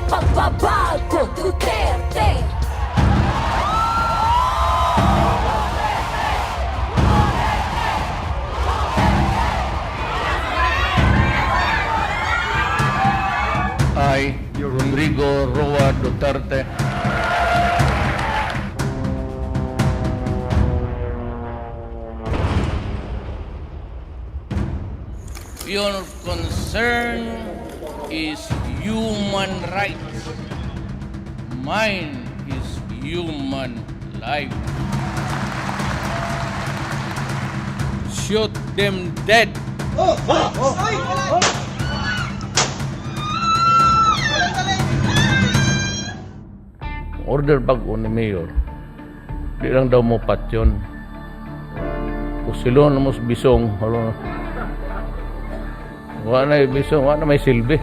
Pagbabago Duterte. I, Rodrigo Roa Duterte, Your concern is human rights. Mine is human life. Shoot them dead. order bago ni Mayor. Di lang daw mo patyon. Kung silo na mo bisong, wala na bisong, wala na may silbi.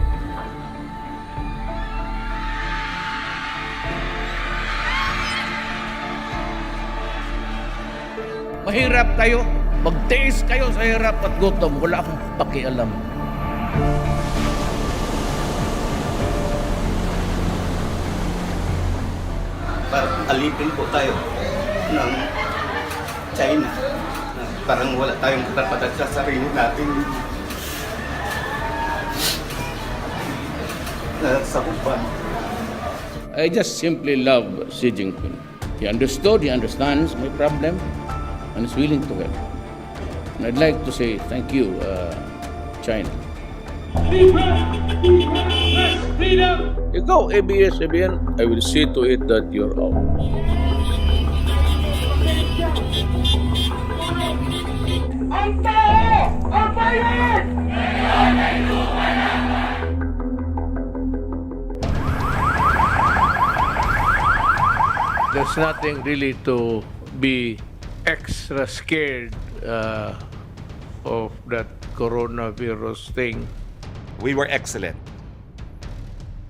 Mahirap kayo. Magtiis kayo sa hirap at gutom. Wala akong pakialam. Parang alipin po tayo ng China. Parang wala tayong karapatan sa sarili natin. Sa uban. I just simply love Xi Jinping. He understood, he understands my problem, and is willing to help. And I'd like to say thank you, China. Ikaw, ABS-CBN, I will see to it that you're out. There's nothing really to be extra scared of that coronavirus thing. We were excellent.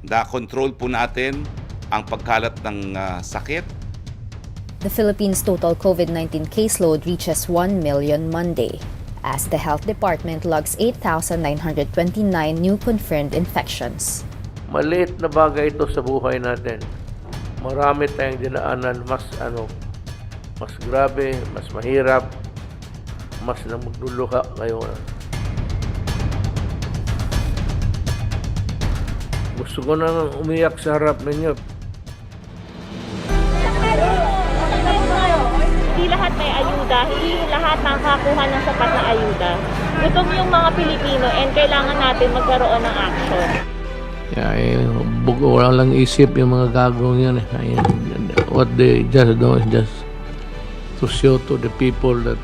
Na-control po natin ang pagkalat ng sakit. The Philippines' total COVID-19 caseload reaches 1 million Monday, as the Health Department logs 8,929 new confirmed infections. Maliit na bagay ito sa buhay natin. Marami tayong dinaanan, mas grabe, mas mahirap, mas na magluluha ngayon. Gusto ko nang umiyak sa harap ninyo. Hindi lahat may ayuda, hindi lahat nakakakuha ng sapat na ayuda. Gutom yung mga Pilipino and kailangan natin magkaroon ng action. Wala lang isip yung mga gagawin yun. What they just do is just to show to the people that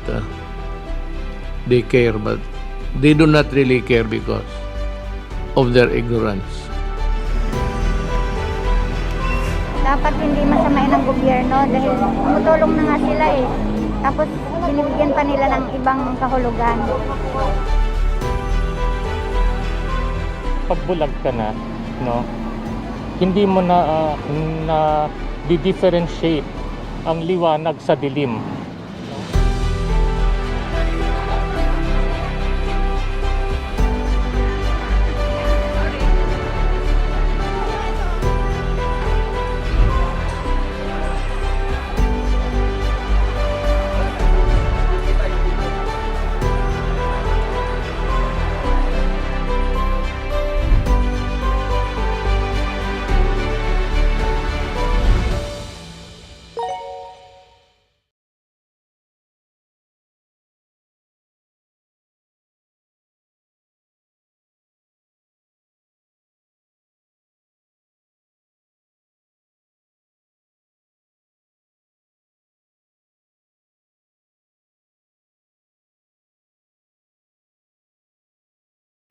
they care, but they do not really care because of their ignorance. Dapat hindi masamain ng gobyerno dahil tumutulong na nga sila eh. Tapos binibigyan pa nila ng ibang kahulugan. Pagbulag ka na, no? Hindi mo na di-differentiate ang liwanag sa dilim.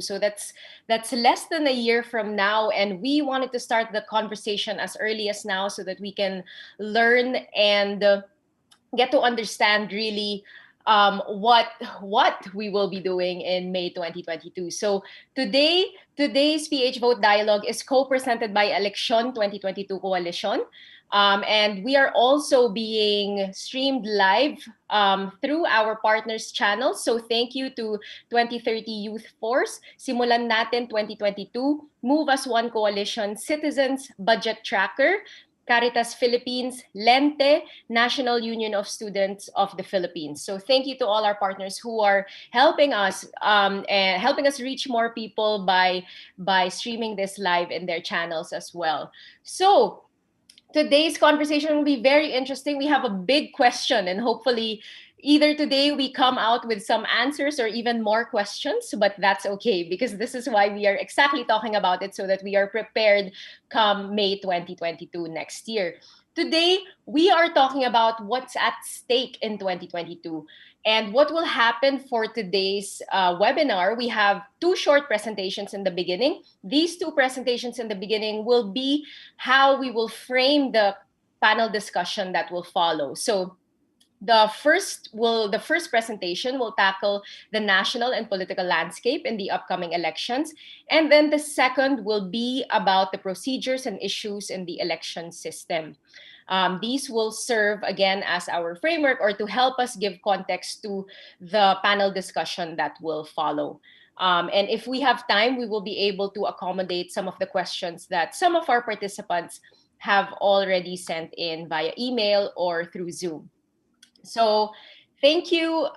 So that's less than a year from now, and we wanted to start the conversation as early as now so that we can learn and get to understand really what we will be doing in May 2022. So today's PH Vote Dialogue is co-presented by Election 2022 Coalition. And we are also being streamed live through our partners channels. So thank you to 2030 Youth Force, Simulan Natin 2022, Move as One Coalition, Citizens Budget Tracker, Caritas Philippines, Lente, National Union of Students of the Philippines. So thank you to all our partners who are helping us and helping us reach more people by streaming this live in their channels as well. So today's conversation will be very interesting. We have a big question, and hopefully either today we come out with some answers or even more questions, but that's okay because this is why we are exactly talking about it, so that we are prepared come May 2022 next year. Today, we are talking about what's at stake in 2022 and what will happen for today's webinar. We have two short presentations in the beginning. These two presentations in the beginning will be how we will frame the panel discussion that will follow. So the first presentation will tackle the national and political landscape in the upcoming elections, and then the second will be about the procedures and issues in the election system. These will serve again as our framework or to help us give context to the panel discussion that will follow. And if we have time, we will be able to accommodate some of the questions that some of our participants have already sent in via email or through Zoom. So thank you.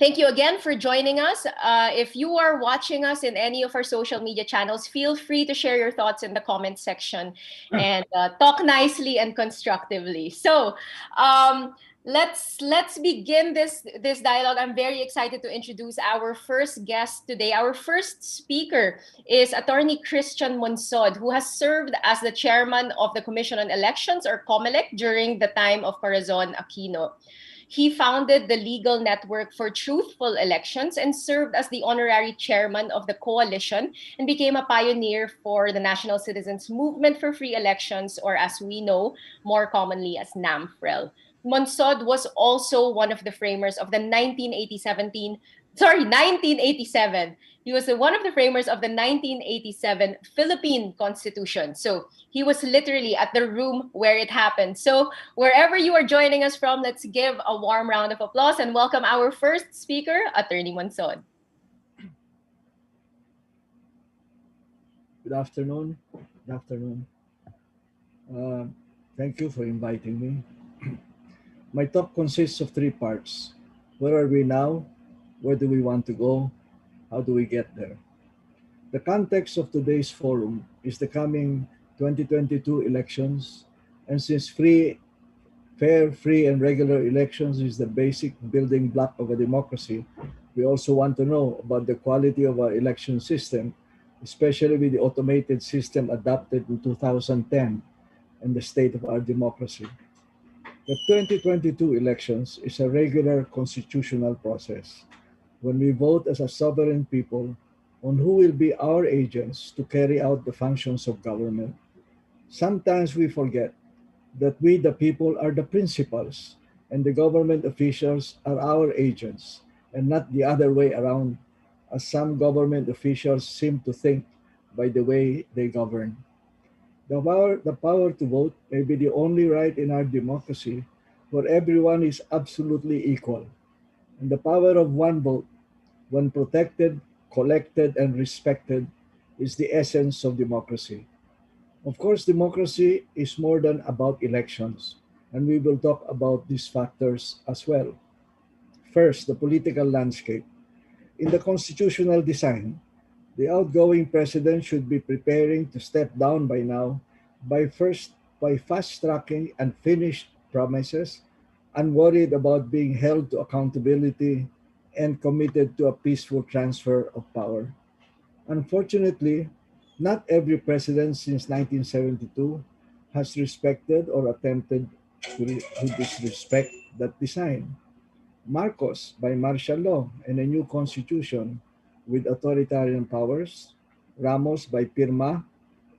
Thank you again for joining us. If you are watching us in any of our social media channels, feel free to share your thoughts in the comment section and talk nicely and constructively. So let's begin this dialogue. I'm very excited to introduce our first guest today. Our first speaker is Attorney Christian Monsod, who has served as the chairman of the Commission on Elections, or Comelec, during the time of Corazon Aquino. He founded the Legal Network for Truthful Elections and served as the honorary chairman of the coalition and became a pioneer for the National Citizens Movement for Free Elections, or as we know more commonly as NAMFREL. Monsod was also one of the framers of the 1987. He was one of the framers of the 1987 Philippine Constitution. So he was literally at the room where it happened. So wherever you are joining us from, let's give a warm round of applause and welcome our first speaker, Attorney Monsod. Good afternoon. Good afternoon. Thank you for inviting me. My talk consists of three parts. Where are we now? Where do we want to go? How do we get there? The context of today's forum is the coming 2022 elections, and since fair, free, and regular elections is the basic building block of a democracy, we also want to know about the quality of our election system, especially with the automated system adopted in 2010 and the state of our democracy. The 2022 elections is a regular constitutional process when we vote as a sovereign people on who will be our agents to carry out the functions of government. Sometimes we forget that we, the people, are the principals and the government officials are our agents, and not the other way around, as some government officials seem to think by the way they govern. The power to vote may be the only right in our democracy where everyone is absolutely equal. And the power of one vote, when protected, collected, and respected, is the essence of democracy. Of course, democracy is more than about elections, and we will talk about these factors as well. First, the political landscape. In the constitutional design, the outgoing president should be preparing to step down by now by fast-tracking unfinished promises, unworried about being held to accountability, and committed to a peaceful transfer of power. Unfortunately, not every president since 1972 has respected or attempted to disrespect that design. Marcos by martial law and a new constitution with authoritarian powers, Ramos by Pirma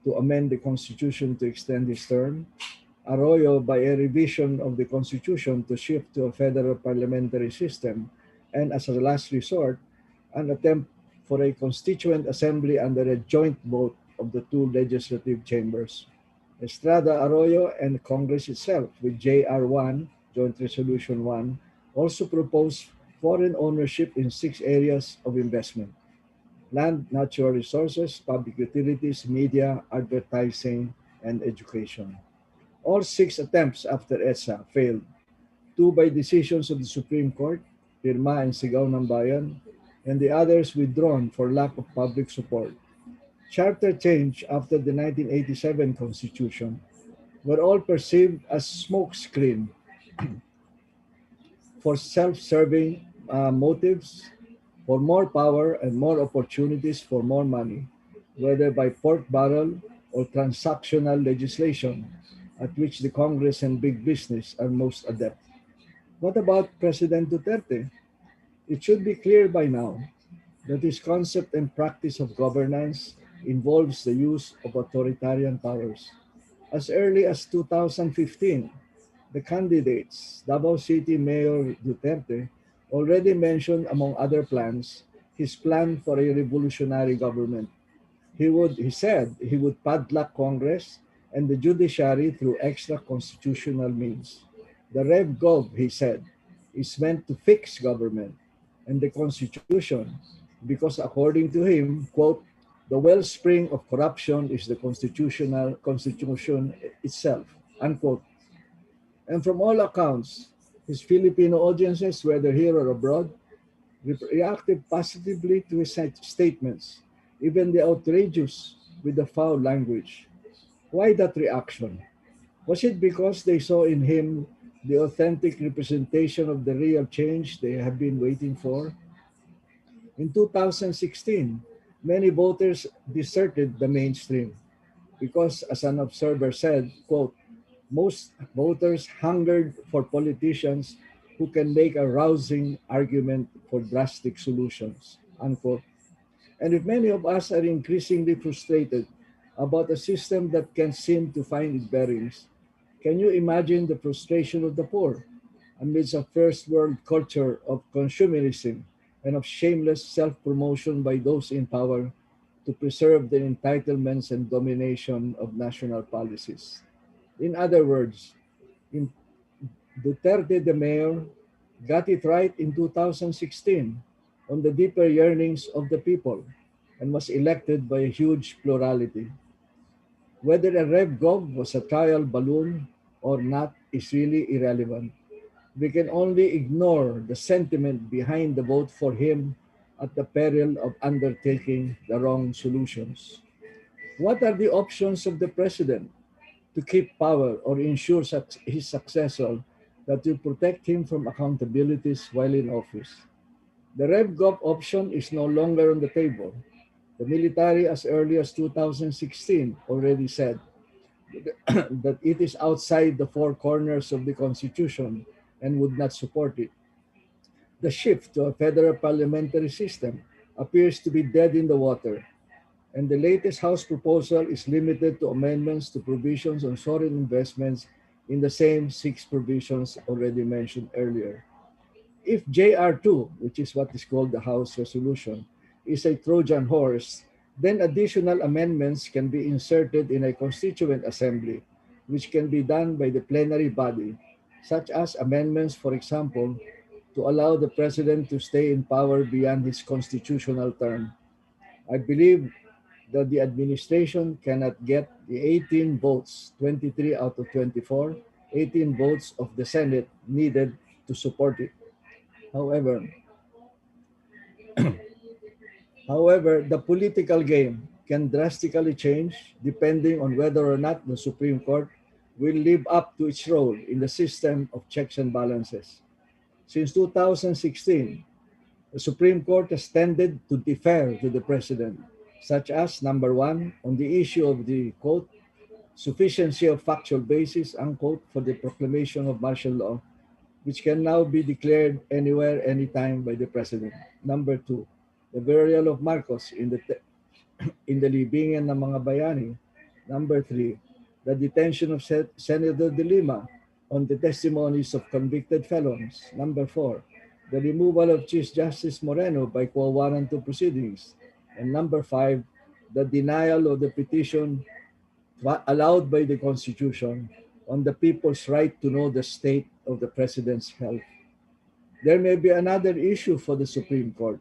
to amend the constitution to extend his term, Arroyo by a revision of the constitution to shift to a federal parliamentary system, and as a last resort, an attempt for a constituent assembly under a joint vote of the two legislative chambers. Estrada Arroyo and Congress itself, with JR1, Joint Resolution 1, also proposed foreign ownership in 6 areas of investment: land, natural resources, public utilities, media, advertising, and education. All 6 attempts after EDSA failed, 2 by decisions of the Supreme Court, Pirma and Sigaw ng Bayan, and the others withdrawn for lack of public support. Charter change after the 1987 Constitution were all perceived as smokescreen for self-serving motives, for more power and more opportunities for more money, whether by pork barrel or transactional legislation, at which the Congress and big business are most adept. What about President Duterte? It should be clear by now that his concept and practice of governance involves the use of authoritarian powers. As early as 2015, the candidates, Davao City Mayor Duterte, already mentioned, among other plans, his plan for a revolutionary government. He said he would padlock Congress and the judiciary through extra constitutional means. The Rev Gov, he said, is meant to fix government and the Constitution because according to him, quote, the wellspring of corruption is the Constitution itself, unquote. And from all accounts, his Filipino audiences, whether here or abroad, reacted positively to his statements, even the outrageous with the foul language. Why that reaction? Was it because they saw in him the authentic representation of the real change they have been waiting for? In 2016, many voters deserted the mainstream because, as an observer said, quote, most voters hungered for politicians who can make a rousing argument for drastic solutions, unquote. And if many of us are increasingly frustrated about a system that can't seem to find its bearings, can you imagine the frustration of the poor amidst a first world culture of consumerism and of shameless self-promotion by those in power to preserve the entitlements and domination of national policies? In other words, in Duterte the mayor got it right in 2016 on the deeper yearnings of the people and was elected by a huge plurality. Whether a Rev Gov was a trial balloon or not is really irrelevant. We can only ignore the sentiment behind the vote for him at the peril of undertaking the wrong solutions. What are the options of the president to keep power or ensure his successor that will protect him from accountabilities while in office? The Rev Gov option is no longer on the table. The military, as early as 2016, already said that it is outside the 4 corners of the Constitution and would not support it. The shift to a federal parliamentary system appears to be dead in the water, and the latest House proposal is limited to amendments to provisions on foreign investments in the same 6 provisions already mentioned earlier. If JR2, which is what is called the House resolution, is a Trojan horse, then additional amendments can be inserted in a constituent assembly, which can be done by the plenary body, such as amendments, for example, to allow the president to stay in power beyond his constitutional term. I believe that the administration cannot get the 18 votes, 23 out of 24, 18 votes of the Senate needed to support it. However, the political game can drastically change depending on whether or not the Supreme Court will live up to its role in the system of checks and balances. Since 2016, the Supreme Court has tended to defer to the President, such as, number 1, on the issue of the, quote, sufficiency of factual basis, unquote, for the proclamation of martial law, which can now be declared anywhere, anytime by the President. Number 2, the burial of Marcos in the libingan ng mga bayani. Number 3, the detention of Senator De Lima on the testimonies of convicted felons. Number 4, the removal of Chief Justice Moreno by quo warranto proceedings. And number 5, the denial of the petition allowed by the Constitution on the people's right to know the state of the president's health. There may be another issue for the Supreme Court.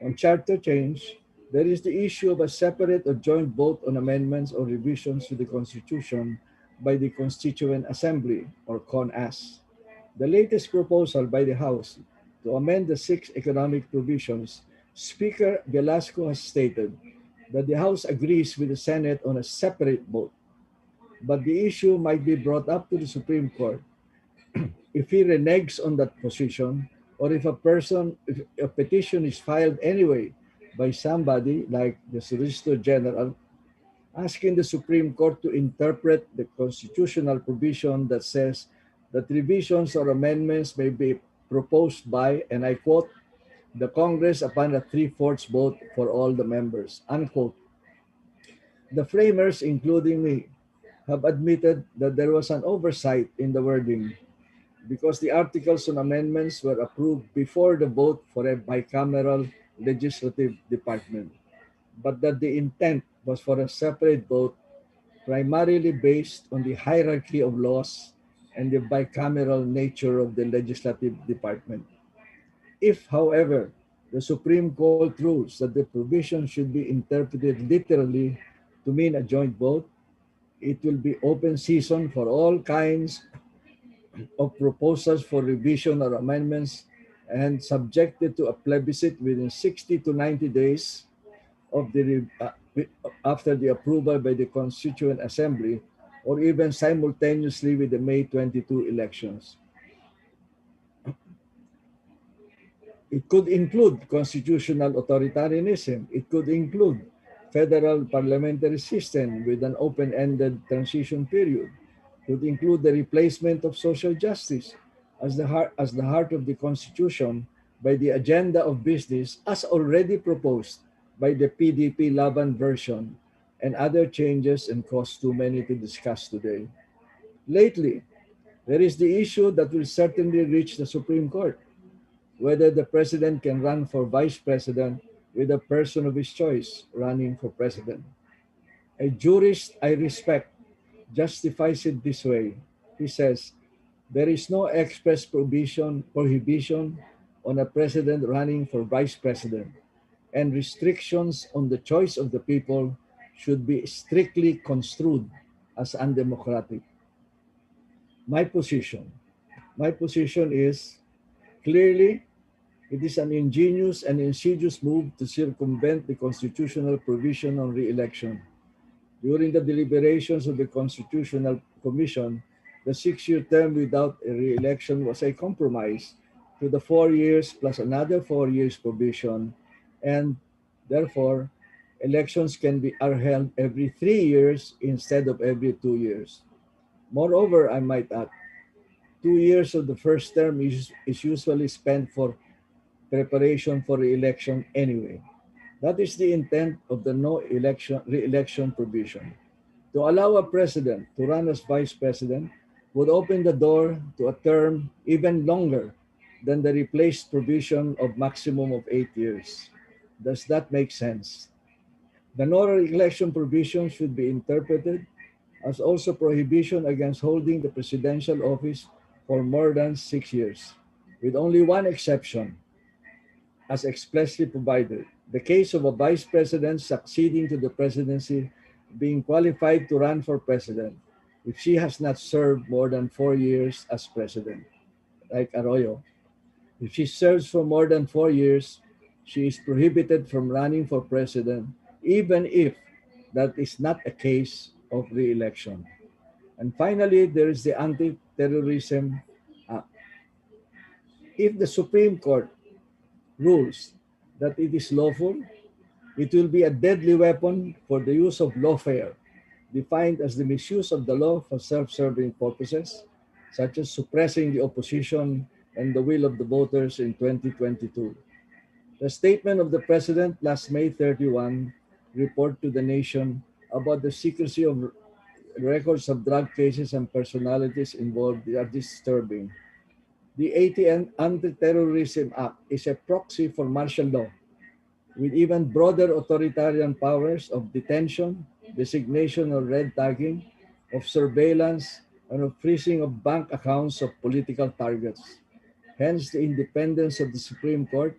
On charter change, there is the issue of a separate or joint vote on amendments or revisions to the Constitution by the Constituent Assembly, or CONAS. The latest proposal by the House to amend the 6 economic provisions, Speaker Velasco has stated that the House agrees with the Senate on a separate vote, but the issue might be brought up to the Supreme Court if he reneges on that position, or if a petition is filed anyway by somebody like the Solicitor General asking the Supreme Court to interpret the constitutional provision that says that revisions or amendments may be proposed by, and I quote, the Congress upon a 3/4 vote for all the members, unquote. The framers, including me, have admitted that there was an oversight in the wording because the articles on amendments were approved before the vote for a bicameral legislative department, but that the intent was for a separate vote primarily based on the hierarchy of laws and the bicameral nature of the legislative department. If, however, the Supreme Court rules that the provision should be interpreted literally to mean a joint vote, it will be open season for all kinds of proposals for revision or amendments and subjected to a plebiscite within 60 to 90 days of after the approval by the Constituent Assembly, or even simultaneously with the May 22 elections. It could include constitutional authoritarianism. It could include federal parliamentary system with an open-ended transition period. It could include the replacement of social justice as the heart of the Constitution by the agenda of business as already proposed by the PDP Laban version, and other changes and costs too many to discuss today. Lately, there is the issue that will certainly reach the Supreme Court, whether the president can run for vice president with a person of his choice running for president. A jurist I respect justifies it this way. He says, there is no express prohibition on a president running for vice president, and restrictions on the choice of the people should be strictly construed as undemocratic. My position is clearly it is an ingenious and insidious move to circumvent the constitutional provision on re-election. During the deliberations of the Constitutional Commission, the 6-year term without a re-election was a compromise to the 4 years plus another 4 years provision, and therefore elections are held every 3 years instead of every 2 years. Moreover, I might add, 2 years of the first term is usually spent for preparation for re-election anyway. That is the intent of the no re-election provision. To allow a president to run as vice president would open the door to a term even longer than the replaced provision of maximum of 8 years. Does that make sense? The no re-election provision should be interpreted as also prohibition against holding the presidential office for more than 6 years, with only one exception, as expressly provided: the case of a vice president succeeding to the presidency being qualified to run for president if she has not served more than 4 years as president, like Arroyo. If she serves for more than 4 years, she is prohibited from running for president, even if that is not a case of re-election. And finally, there is the Antiterrorism Act. If the Supreme Court rules that it is lawful, it will be a deadly weapon for the use of lawfare, defined as the misuse of the law for self-serving purposes, such as suppressing the opposition and the will of the voters in 2022. The statement of the President last May 31 report to the nation about the secrecy of records of drug cases and personalities involved are disturbing. The Antiterrorism Act is a proxy for martial law with even broader authoritarian powers of detention, designation or red tagging, of surveillance, and of freezing of bank accounts of political targets. Hence, the independence of the Supreme Court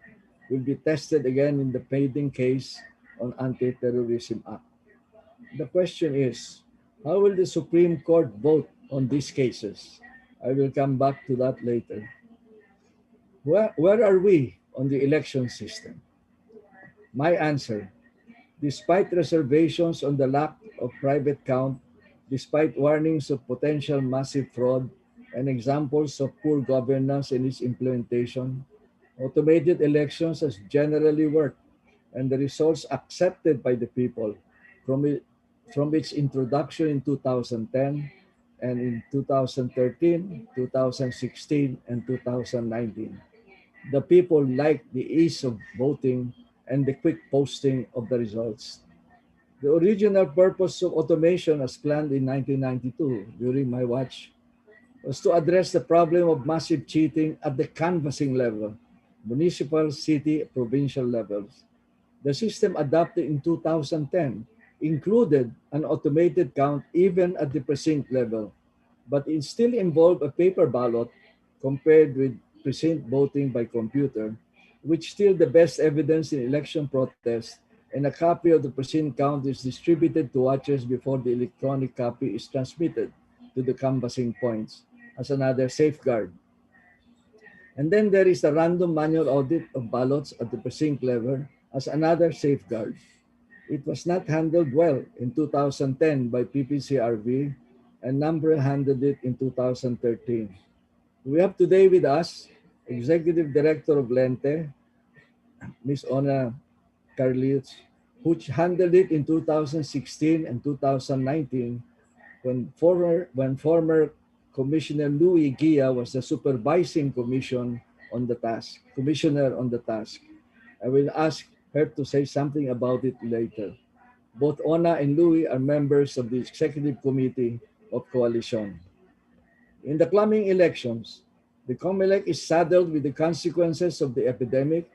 will be tested again in the pending case on Antiterrorism Act. The question is, how will the Supreme Court vote on these cases? I will come back to that later. Where are we on the election system? My answer, despite reservations on the lack of private count, despite warnings of potential massive fraud and examples of poor governance in its implementation, automated elections has generally worked, and the results accepted by the people from, from its introduction in 2010 and in 2013, 2016, and 2019. The people liked the ease of voting and the quick posting of the results. The original purpose of automation as planned in 1992 during my watch was to address the problem of massive cheating at the canvassing level, municipal, city, provincial levels. The system adopted in 2010 included an automated count even at the precinct level, but it still involved a paper ballot compared with precinct voting by computer, which still the best evidence in election protests, and a copy of the precinct count is distributed to watchers before the electronic copy is transmitted to the canvassing points as another safeguard. And then there is the random manual audit of ballots at the precinct level as another safeguard. It was not handled well in 2010 by PPCRV, and Number handled it in 2013. We have today with us Executive Director of Lente, Ms. Ona Carlitos, who handled it in 2016 and 2019 when former Commissioner Louis Gia was the supervising commissioner on the task. I will ask her to say something about it later. Both Ona and Louis are members of the Executive Committee of Coalition. In the coming elections, the Comelec is saddled with the consequences of the epidemic,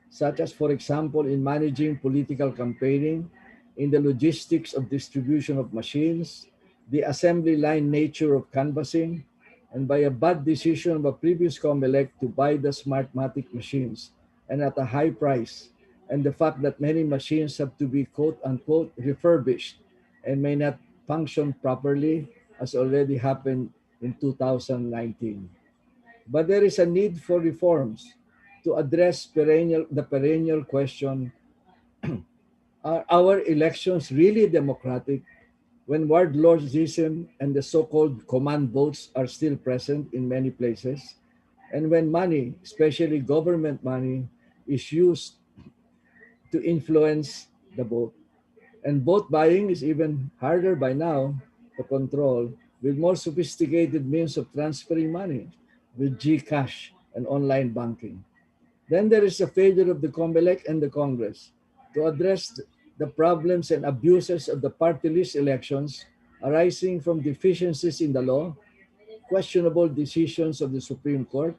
such as, for example, in managing political campaigning, in the logistics of distribution of machines, the assembly line nature of canvassing, and by a bad decision of a previous Comelec to buy the Smartmatic machines and at a high price, and the fact that many machines have to be quote-unquote refurbished and may not function properly, as already happened in 2019. But there is a need for reforms to address the perennial question, are our elections really democratic when warlordism and the so-called command votes are still present in many places, and when money, especially government money, is used to influence the vote? And vote buying is even harder by now to control, with more sophisticated means of transferring money with GCash and online banking. Then there is the failure of the Comelec and the Congress to address the problems and abuses of the party list elections arising from deficiencies in the law, questionable decisions of the Supreme Court,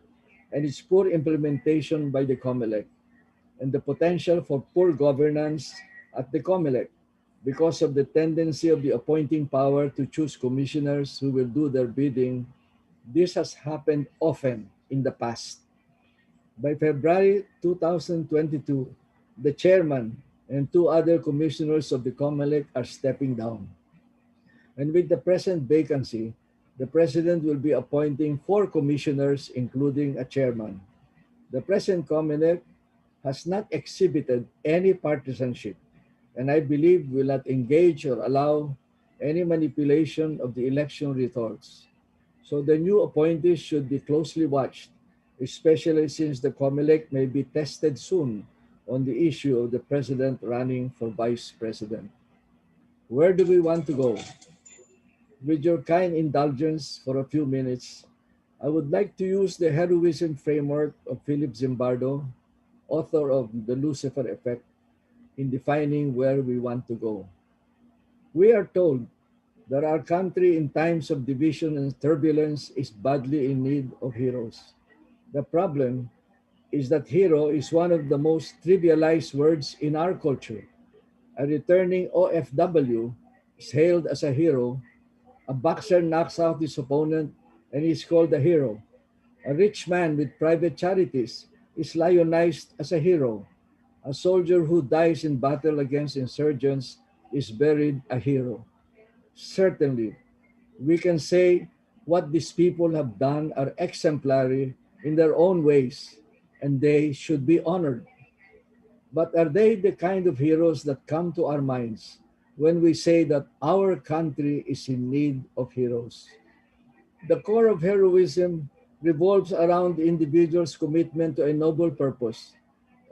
and its poor implementation by the Comelec, and the potential for poor governance at the Comelec because of the tendency of the appointing power to choose commissioners who will do their bidding. This has happened often in the past. By February 2022, the chairman and two other commissioners of the Comelec are stepping down. And with the present vacancy, the president will be appointing 4 commissioners, including a chairman. The present Comelec has not exhibited any partisanship, and I believe will not engage or allow any manipulation of the election results. So the new appointees should be closely watched, especially since the Comelec may be tested soon on the issue of the president running for vice president. Where do we want to go? With your kind indulgence for a few minutes, I would like to use the heroism framework of Philip Zimbardo, author of The Lucifer Effect, in defining where we want to go. We are told that our country in times of division and turbulence is badly in need of heroes. The problem is that hero is one of the most trivialized words in our culture. A returning OFW is hailed as a hero. A boxer knocks out his opponent and is called a hero. A rich man with private charities is lionized as a hero. A soldier who dies in battle against insurgents is buried a hero. Certainly, we can say what these people have done are exemplary in their own ways, and they should be honored. But are they the kind of heroes that come to our minds when we say that our country is in need of heroes? The core of heroism revolves around the individual's commitment to a noble purpose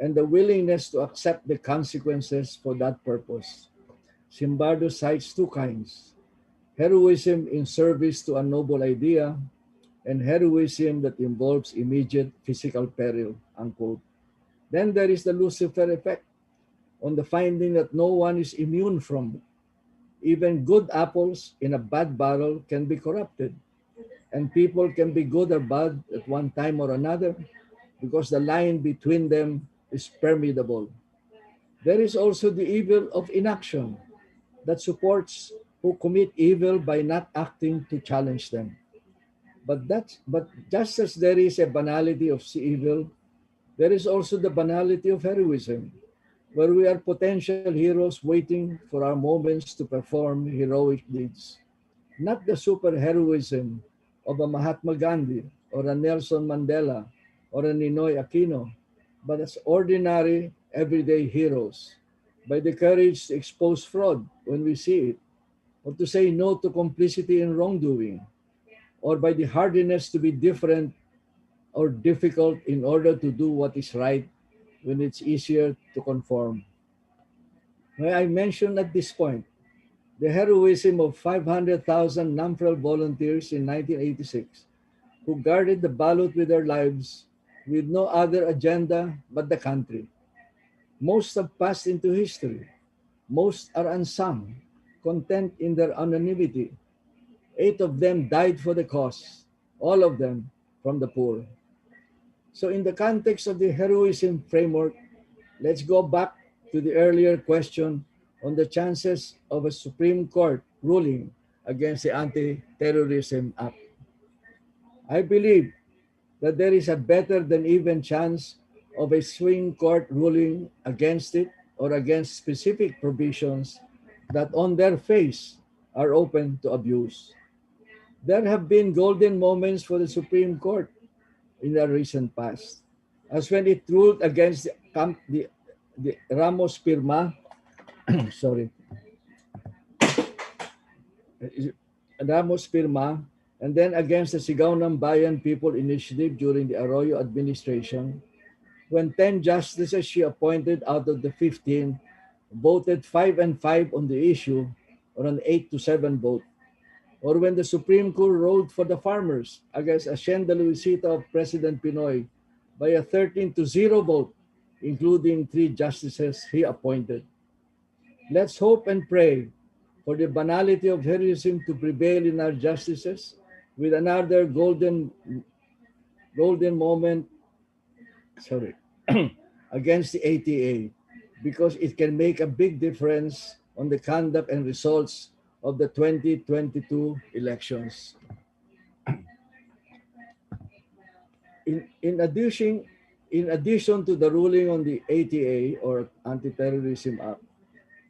and the willingness to accept the consequences for that purpose. Zimbardo cites two kinds: heroism in service to a noble idea and heroism that involves immediate physical peril, unquote. Then there is the Lucifer effect on the finding that no one is immune from. Even good apples in a bad barrel can be corrupted, and people can be good or bad at one time or another because the line between them is permeable. There is also the evil of inaction that supports who commit evil by not acting to challenge them. But just as there is a banality of evil, there is also the banality of heroism, where we are potential heroes waiting for our moments to perform heroic deeds. Not the superheroism of a Mahatma Gandhi or a Nelson Mandela or a Ninoy Aquino, but as ordinary, everyday heroes, by the courage to expose fraud when we see it, or to say no to complicity in wrongdoing, or by the hardiness to be different or difficult in order to do what is right when it's easier to conform. May I mention at this point the heroism of 500,000 NAMFREL volunteers in 1986 who guarded the ballot with their lives with no other agenda but the country. Most have passed into history. Most are unsung, content in their anonymity. 8 of them died for the cause, all of them from the poor. So in the context of the heroism framework, let's go back to the earlier question on the chances of a Supreme Court ruling against the Antiterrorism Act. I believe that there is a better than even chance of a swing court ruling against it or against specific provisions that on their face are open to abuse. There have been golden moments for the Supreme Court in the recent past, as when it ruled against the Ramos Pirma, sorry, Ramos Pirma, and then against the Sigaw ng Bayan People Initiative during the Arroyo administration, when 10 justices she appointed out of the 15 voted 5 and 5 on the issue, or an 8-7 vote, or when the Supreme Court ruled for the farmers against Hacienda Luisita of President Pinoy by a 13-0 vote, including 3 justices he appointed. Let's hope and pray for the banality of heroism to prevail in our justices with another golden moment, against the ATA, because it can make a big difference on the conduct and results of the 2022 elections. In addition to the ruling on the ATA or Antiterrorism Act,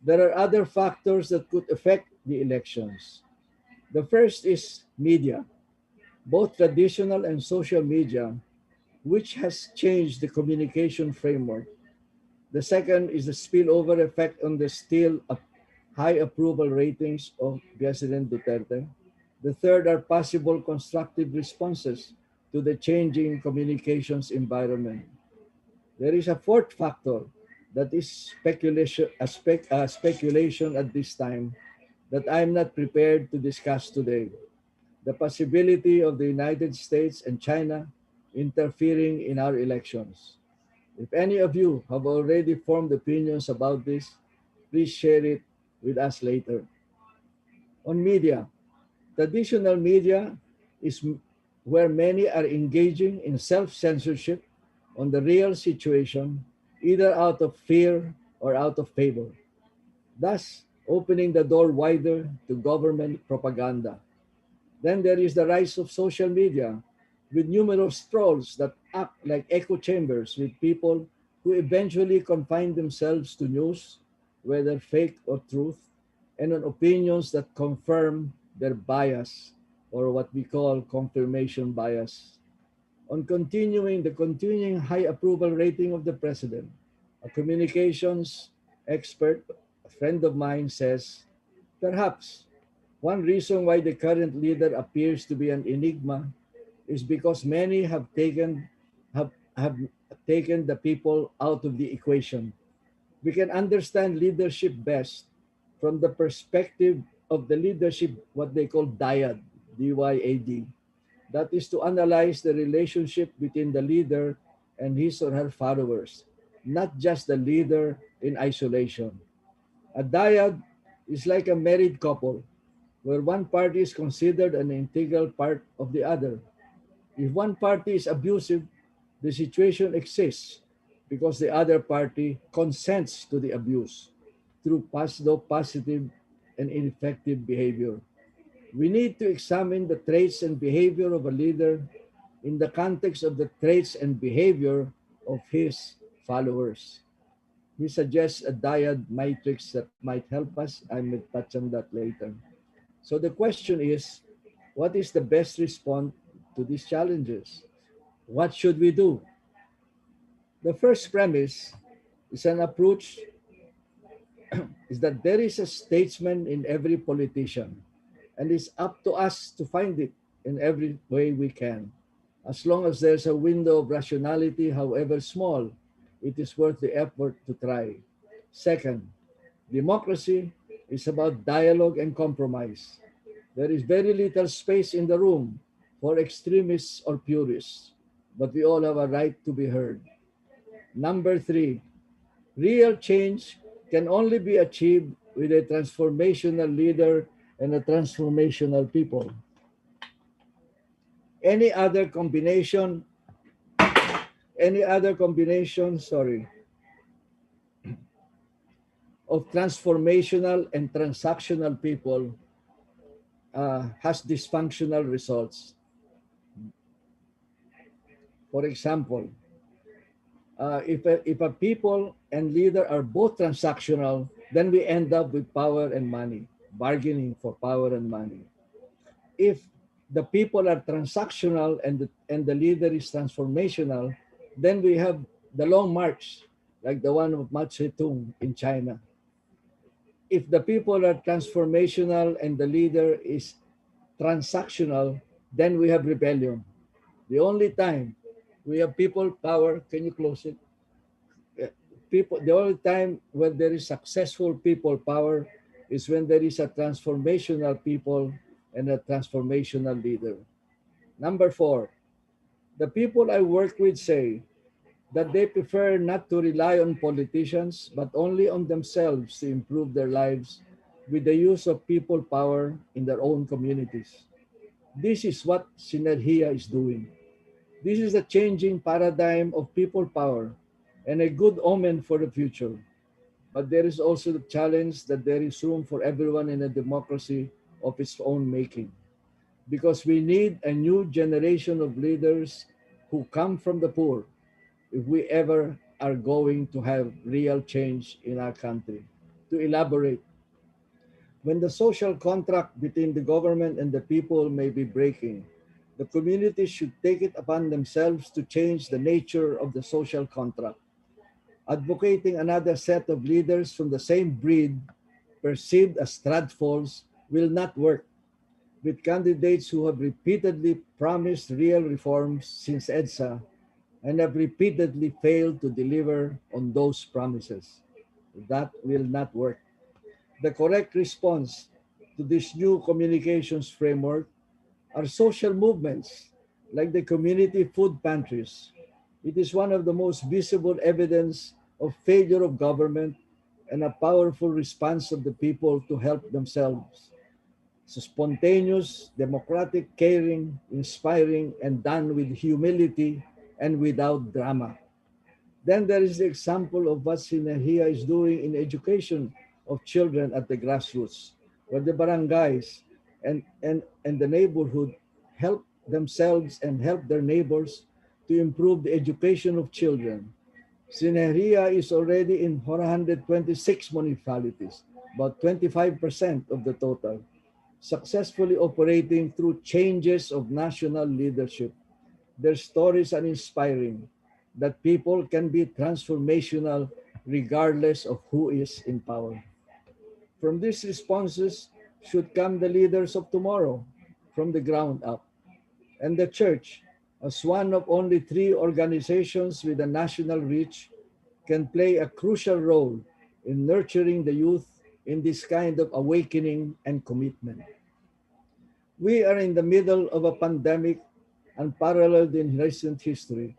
there are other factors that could affect the elections. The first is media, both traditional and social media, which has changed the communication framework. The second is the spillover effect on the still high approval ratings of President Duterte. The third are possible constructive responses to the changing communications environment. There is a fourth factor that is speculation at this time that I'm not prepared to discuss today. The possibility of the United States and China interfering in our elections. If any of you have already formed opinions about this, please share it with us later. On media, traditional media is where many are engaging in self-censorship on the real situation, either out of fear or out of favor, thus opening the door wider to government propaganda. Then there is the rise of social media with numerous trolls that act like echo chambers with people who eventually confine themselves to news, whether fake or truth, and on opinions that confirm their bias, or what we call confirmation bias. On continuing the continuing high approval rating of the president, a communications expert, a friend of mine, says, perhaps one reason why the current leader appears to be an enigma is because many have taken the people out of the equation. We can understand leadership best from the perspective of the leadership, what they call dyad, DYAD. That is to analyze the relationship between the leader and his or her followers, not just the leader in isolation. A dyad is like a married couple where one party is considered an integral part of the other. If one party is abusive, the situation exists because the other party consents to the abuse through positive and ineffective behavior. We need to examine the traits and behavior of a leader in the context of the traits and behavior of his followers. He suggests a dyad matrix that might help us. I may touch on that later. So the question is, what is the best response to these challenges? What should we do? The first premise is an approach is that there is a statesman in every politician, and it's up to us to find it in every way we can. As long as there's a window of rationality, however small, it is worth the effort to try. Second, democracy is about dialogue and compromise. There is very little space in the room for extremists or purists, but we all have a right to be heard. Number three, real change can only be achieved with a transformational leader and a transformational people. Any other combination, of transformational and transactional people has dysfunctional results. For example, if a people and leader are both transactional, then we end up with power and money, bargaining for power and money. If the people are transactional and the leader is transformational, then we have the long march, like the one of Mao Zedong in China. If the people are transformational and the leader is transactional, then we have rebellion. The only time we have people power, can you close it? The only time when there is successful people power is when there is a transformational people and a transformational leader. Number four, the people I work with say that they prefer not to rely on politicians, but only on themselves to improve their lives with the use of people power in their own communities. This is what Sinergia is doing. This is a changing paradigm of people power and a good omen for the future. But there is also the challenge that there is room for everyone in a democracy of its own making. Because we need a new generation of leaders who come from the poor if we ever are going to have real change in our country. To elaborate, when the social contract between the government and the people may be breaking, the communities should take it upon themselves to change the nature of the social contract. Advocating another set of leaders from the same breed, perceived as tradfolds, will not work with candidates who have repeatedly promised real reforms since EDSA and have repeatedly failed to deliver on those promises. That will not work. The correct response to this new communications framework are social movements like the community food pantries. It is one of the most visible evidence of failure of government and a powerful response of the people to help themselves. So spontaneous, democratic, caring, inspiring, and done with humility and without drama. Then there is the example of what Sinehia is doing in education of children at the grassroots, where the barangays and the neighborhood help themselves and help their neighbors to improve the education of children. Sinehia is already in 426 municipalities, about 25% of the total, successfully operating through changes of national leadership. Their stories are inspiring that people can be transformational regardless of who is in power. From these responses should come the leaders of tomorrow from the ground up. And the church, as one of only three organizations with a national reach, can play a crucial role in nurturing the youth in this kind of awakening and commitment. We are in the middle of a pandemic unparalleled in recent history,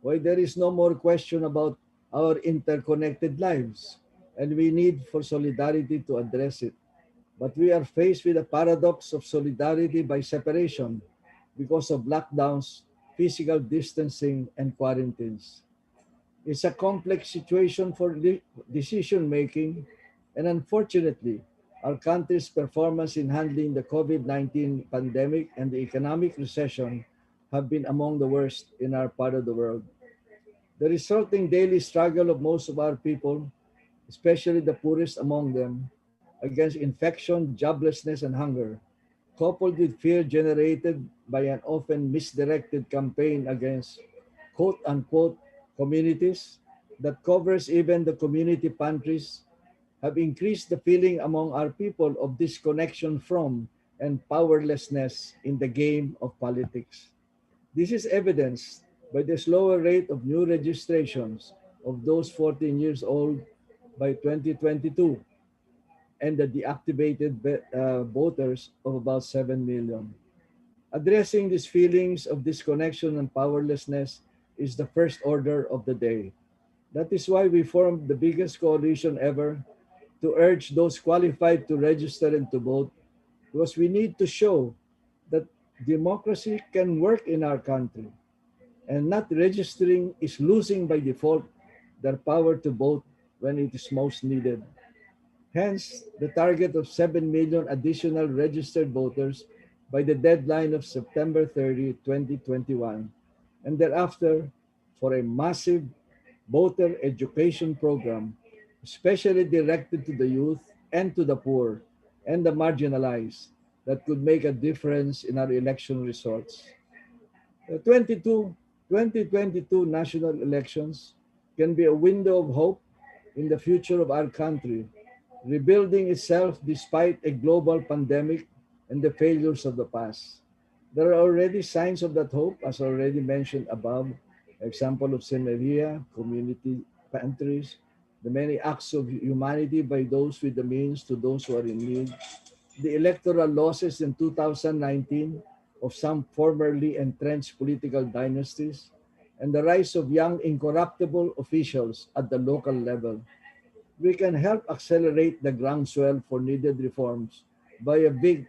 why there is no more question about our interconnected lives, and we need for solidarity to address it. But we are faced with a paradox of solidarity by separation because of lockdowns, physical distancing, and quarantines. It's a complex situation for decision making, and unfortunately, our country's performance in handling the COVID-19 pandemic and the economic recession have been among the worst in our part of the world. The resulting daily struggle of most of our people, especially the poorest among them, against infection, joblessness, and hunger, coupled with fear generated by an often misdirected campaign against quote unquote communities that covers even the community pantries, have increased the feeling among our people of disconnection from and powerlessness in the game of politics. This is evidenced by the slower rate of new registrations of those 14 years old by 2022 and the deactivated voters of about 7 million. Addressing these feelings of disconnection and powerlessness is the first order of the day. That is why we formed the biggest coalition ever to urge those qualified to register and to vote, because we need to show that democracy can work in our country, and not registering is losing by default their power to vote when it is most needed. Hence, the target of 7 million additional registered voters by the deadline of September 30, 2021, and thereafter for a massive voter education program, especially directed to the youth and to the poor and the marginalized, that could make a difference in our election results. The 2022 national elections can be a window of hope in the future of our country, rebuilding itself despite a global pandemic and the failures of the past. There are already signs of that hope, as already mentioned above, example of Semeria, community pantries, the many acts of humanity by those with the means to those who are in need, the electoral losses in 2019 of some formerly entrenched political dynasties, and the rise of young incorruptible officials at the local level. We can help accelerate the groundswell for needed reforms by a big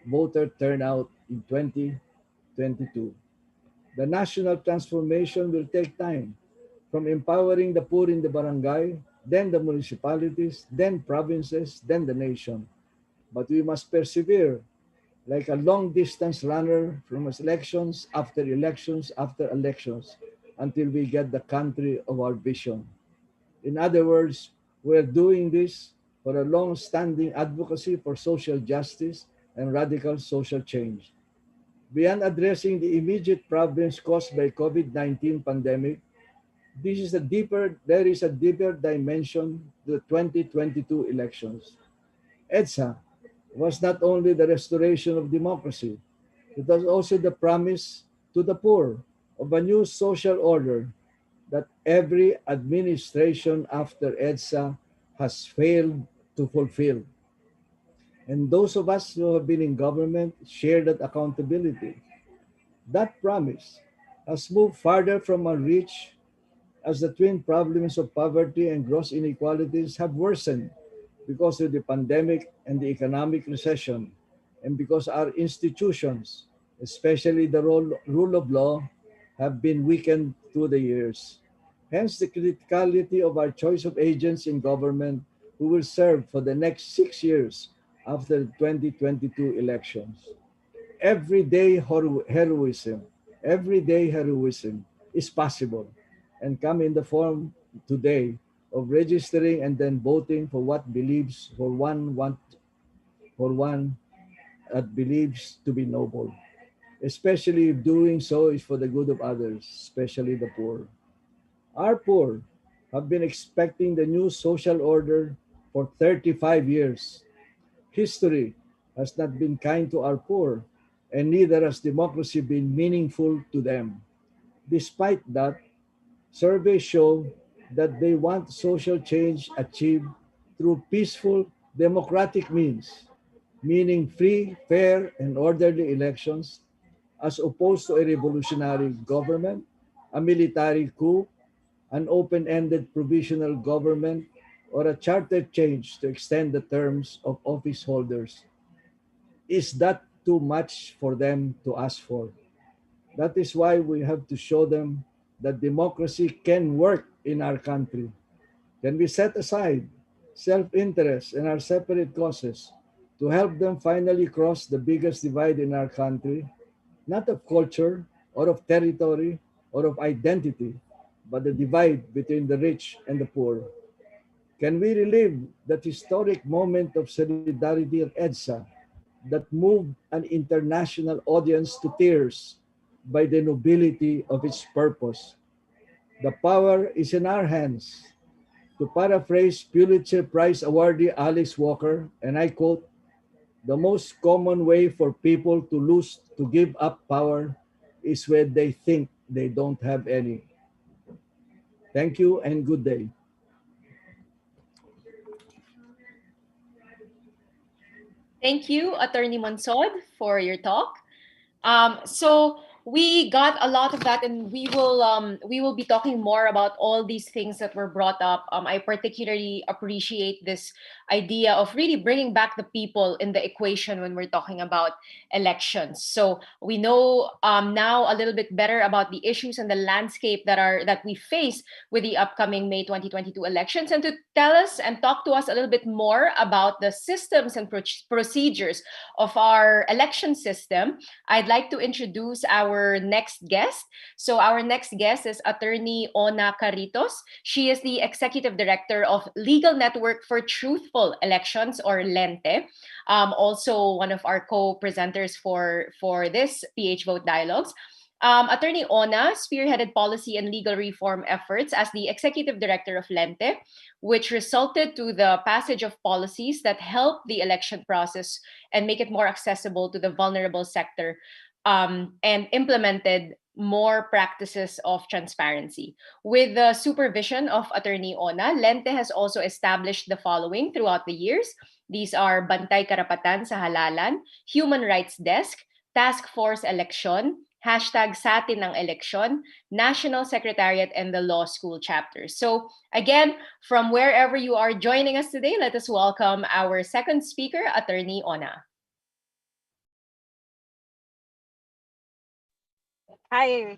voter turnout in 2022. The national transformation will take time, from empowering the poor in the barangay, then the municipalities, then provinces, then the nation. But we must persevere like a long distance runner from elections after elections until we get the country of our vision. In other words, we're doing this for a long standing advocacy for social justice and radical social change. Beyond addressing the immediate problems caused by COVID-19 pandemic, there is a deeper dimension to the 2022 elections. EDSA was not only the restoration of democracy, it was also the promise to the poor of a new social order that every administration after EDSA has failed to fulfill. And those of us who have been in government share that accountability. That promise has moved farther from our reach as the twin problems of poverty and gross inequalities have worsened because of the pandemic and the economic recession, and because our institutions, especially the rule of law, have been weakened through the years. Hence the criticality of our choice of agents in government who will serve for the next 6 years after the 2022 elections. Everyday heroism, everyday heroism is possible and come in the form today of registering and then voting for what believes for one that believes to be noble, especially if doing so is for the good of others, especially the poor. Our poor have been expecting the new social order for 35 years. History has not been kind to our poor, and neither has democracy been meaningful to them. Despite that, surveys show that they want social change achieved through peaceful, democratic means, meaning free, fair, and orderly elections, as opposed to a revolutionary government, a military coup, an open-ended provisional government, or a charter change to extend the terms of office holders. Is that too much for them to ask for? That is why we have to show them that democracy can work in our country. Can we set aside self-interest and our separate causes to help them finally cross the biggest divide in our country, not of culture or of territory or of identity, but the divide between the rich and the poor? Can we relive that historic moment of solidarity of EDSA that moved an international audience to tears by the nobility of its purpose? The power is in our hands. To paraphrase Pulitzer Prize awardee Alice Walker, and I quote, the most common way for people to give up power is when they think they don't have any. Thank you and good day. Thank you, Attorney Monsod, for your talk. So we got a lot of that, and we will be talking more about all these things that were brought up. I particularly appreciate this idea of really bringing back the people in the equation when we're talking about elections. So we know now a little bit better about the issues and the landscape that we face with the upcoming May 2022 elections. And to tell us and talk to us a little bit more about the systems and procedures of our election system, I'd like to introduce our next guest. So our next guest is Attorney Ona Carritos. She is the Executive Director of Legal Network for Truthful Elections, or LENTE. Also one of our co-presenters for this PH Vote Dialogues. Attorney Ona spearheaded policy and legal reform efforts as the Executive Director of LENTE, which resulted to the passage of policies that help the election process and make it more accessible to the vulnerable sector, and implemented more practices of transparency. With the supervision of Attorney Ona, LENTE has also established the following throughout the years. These are Bantay Karapatan sa Halalan, Human Rights Desk, Task Force Election, hashtag Satin ng Eleksyon, National Secretariat, and the Law School chapters. So again, from wherever you are joining us today, let us welcome our second speaker, Attorney Ona. Hi.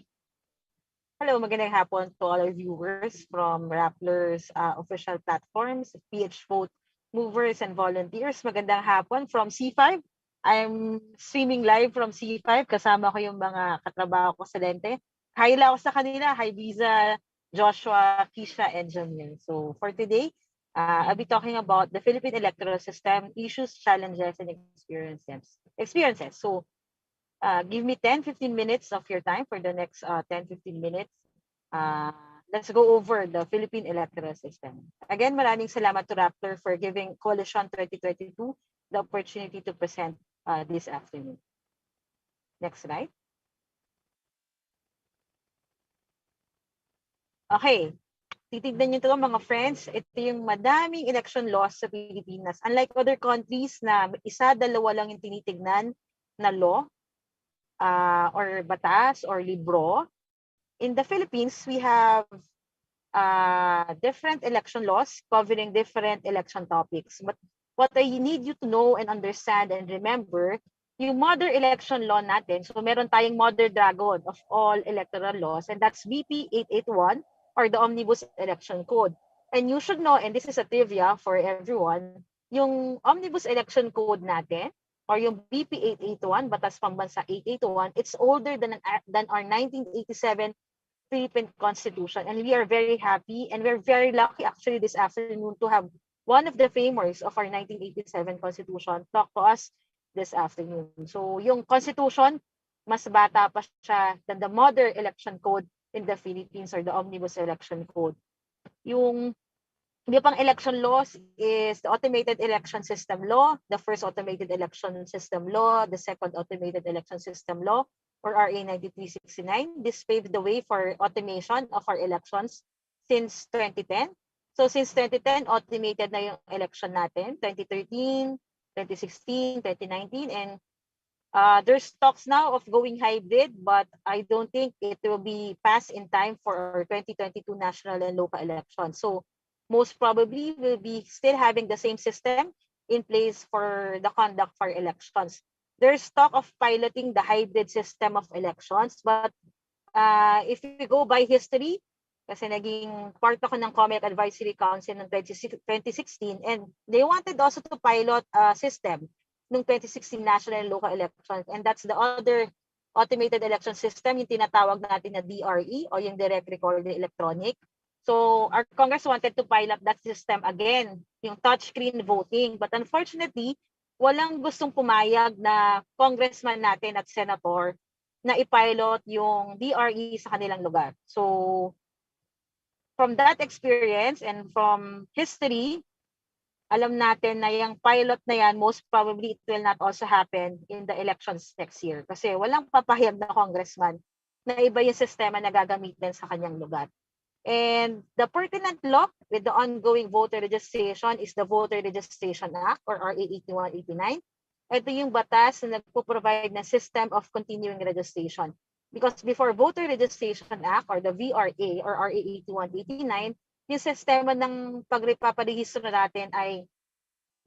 Hello, magandang hapon to all our viewers from Rappler's official platforms, PH Vote movers and volunteers. Magandang hapon from C5. I'm streaming live from C5. Kasama ko yung mga katrabaho ko sa Lente. Hi lang ako sa kanila. Hi, Biza, Joshua, Kisha, and Jamil. So for today, I'll be talking about the Philippine electoral system, issues, challenges, and experiences. So give me 10-15 minutes of your time for the next 10-15 minutes. Let's go over the Philippine electoral system. Again, maraming salamat to Rappler for giving Coalition 2022 the opportunity to present this afternoon. Next slide. Okay. Titignan nyo ito mga friends. Ito yung madaming election laws sa Pilipinas. Unlike other countries na isa, dalawa lang yung tinitignan na law or batas or libro, in the Philippines, we have different election laws covering different election topics. But what I need you to know and understand and remember, yung mother election law natin, so meron tayong mother dragon of all electoral laws, and that's BP 881 or the Omnibus Election Code. And you should know, and this is a trivia for everyone, yung Omnibus Election Code natin, or yung BP 881, Batas Pambansa 881, it's older than our 1987 Philippine Constitution. And we are very happy and we're very lucky actually this afternoon to have one of the framers of our 1987 Constitution talk to us this afternoon. So yung Constitution, mas bata pa siya than the modern election code in the Philippines or the Omnibus Election Code. Yung iba pang election laws is the Automated Election System Law, the first Automated Election System Law, the second Automated Election System Law, or RA 9369. This paved the way for automation of our elections since 2010. So since 2010, automated na yung election natin, 2013, 2016, 2019, and there's talks now of going hybrid, but I don't think it will be passed in time for our 2022 national and local elections. So most probably we'll be still having the same system in place for the conduct for elections. There's talk of piloting the hybrid system of elections, but if you go by history, kasi naging part ako ng Comelec Advisory Council ng 2016, and they wanted also to pilot a system ng 2016 national and local elections, and that's the other automated election system, yung tinatawag natin na DRE, o yung direct recorded electronic. So our Congress wanted to pilot that system again, yung touchscreen voting. But unfortunately, walang gustong pumayag na congressman natin at senator na ipilot yung DRE sa kanilang lugar. So from that experience and from history, alam natin na yung pilot na yan, most probably it will not also happen in the elections next year. Kasi walang papahayag na congressman na iba yung sistema na gagamitin sa kanyang lugar. And the pertinent law with the ongoing voter registration is the Voter Registration Act or RA 8189. Ito yung batas na nagpo-provide ng system of continuing registration. Because before Voter Registration Act or the VRA or RA 8189, yung sistema ng pagpaparehistro natin ay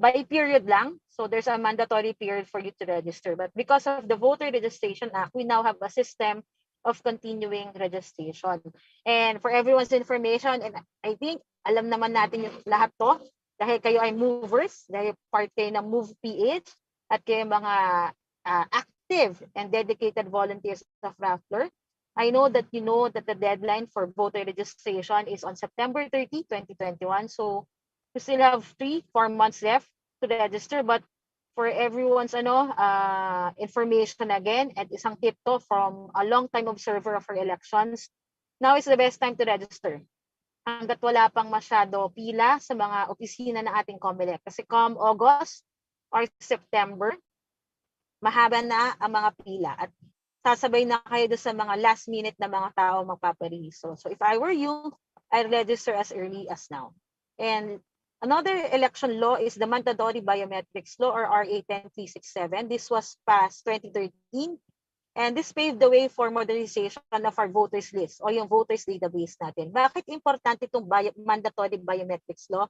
by period lang. So there's a mandatory period for you to register. But because of the Voter Registration Act, we now have a system of continuing registration. And for everyone's information, and I think alam naman natin yung lahat to, dahil kayo ay movers, dahil part kayo ng Move PH, at kayo mga active and dedicated volunteers of Rappler. I know that you know that the deadline for voter registration is on September 30, 2021. So we still have 4 months left to register, but for everyone's information again, at isang tip to from a long-time observer of our elections, now is the best time to register. Hanggat wala pang masyado pila sa mga opisina ng ating Comelec. Kasi come August or September, mahaba na ang mga pila at sasabay na kayo doon sa mga last minute na mga tao magpaparehistro. So if I were you, I'd register as early as now. And another election law is the Mandatory Biometrics Law or RA 10367. This was passed 2013 and this paved the way for modernization of our voters list o yung voters database natin. Bakit importante itong Mandatory Biometrics Law?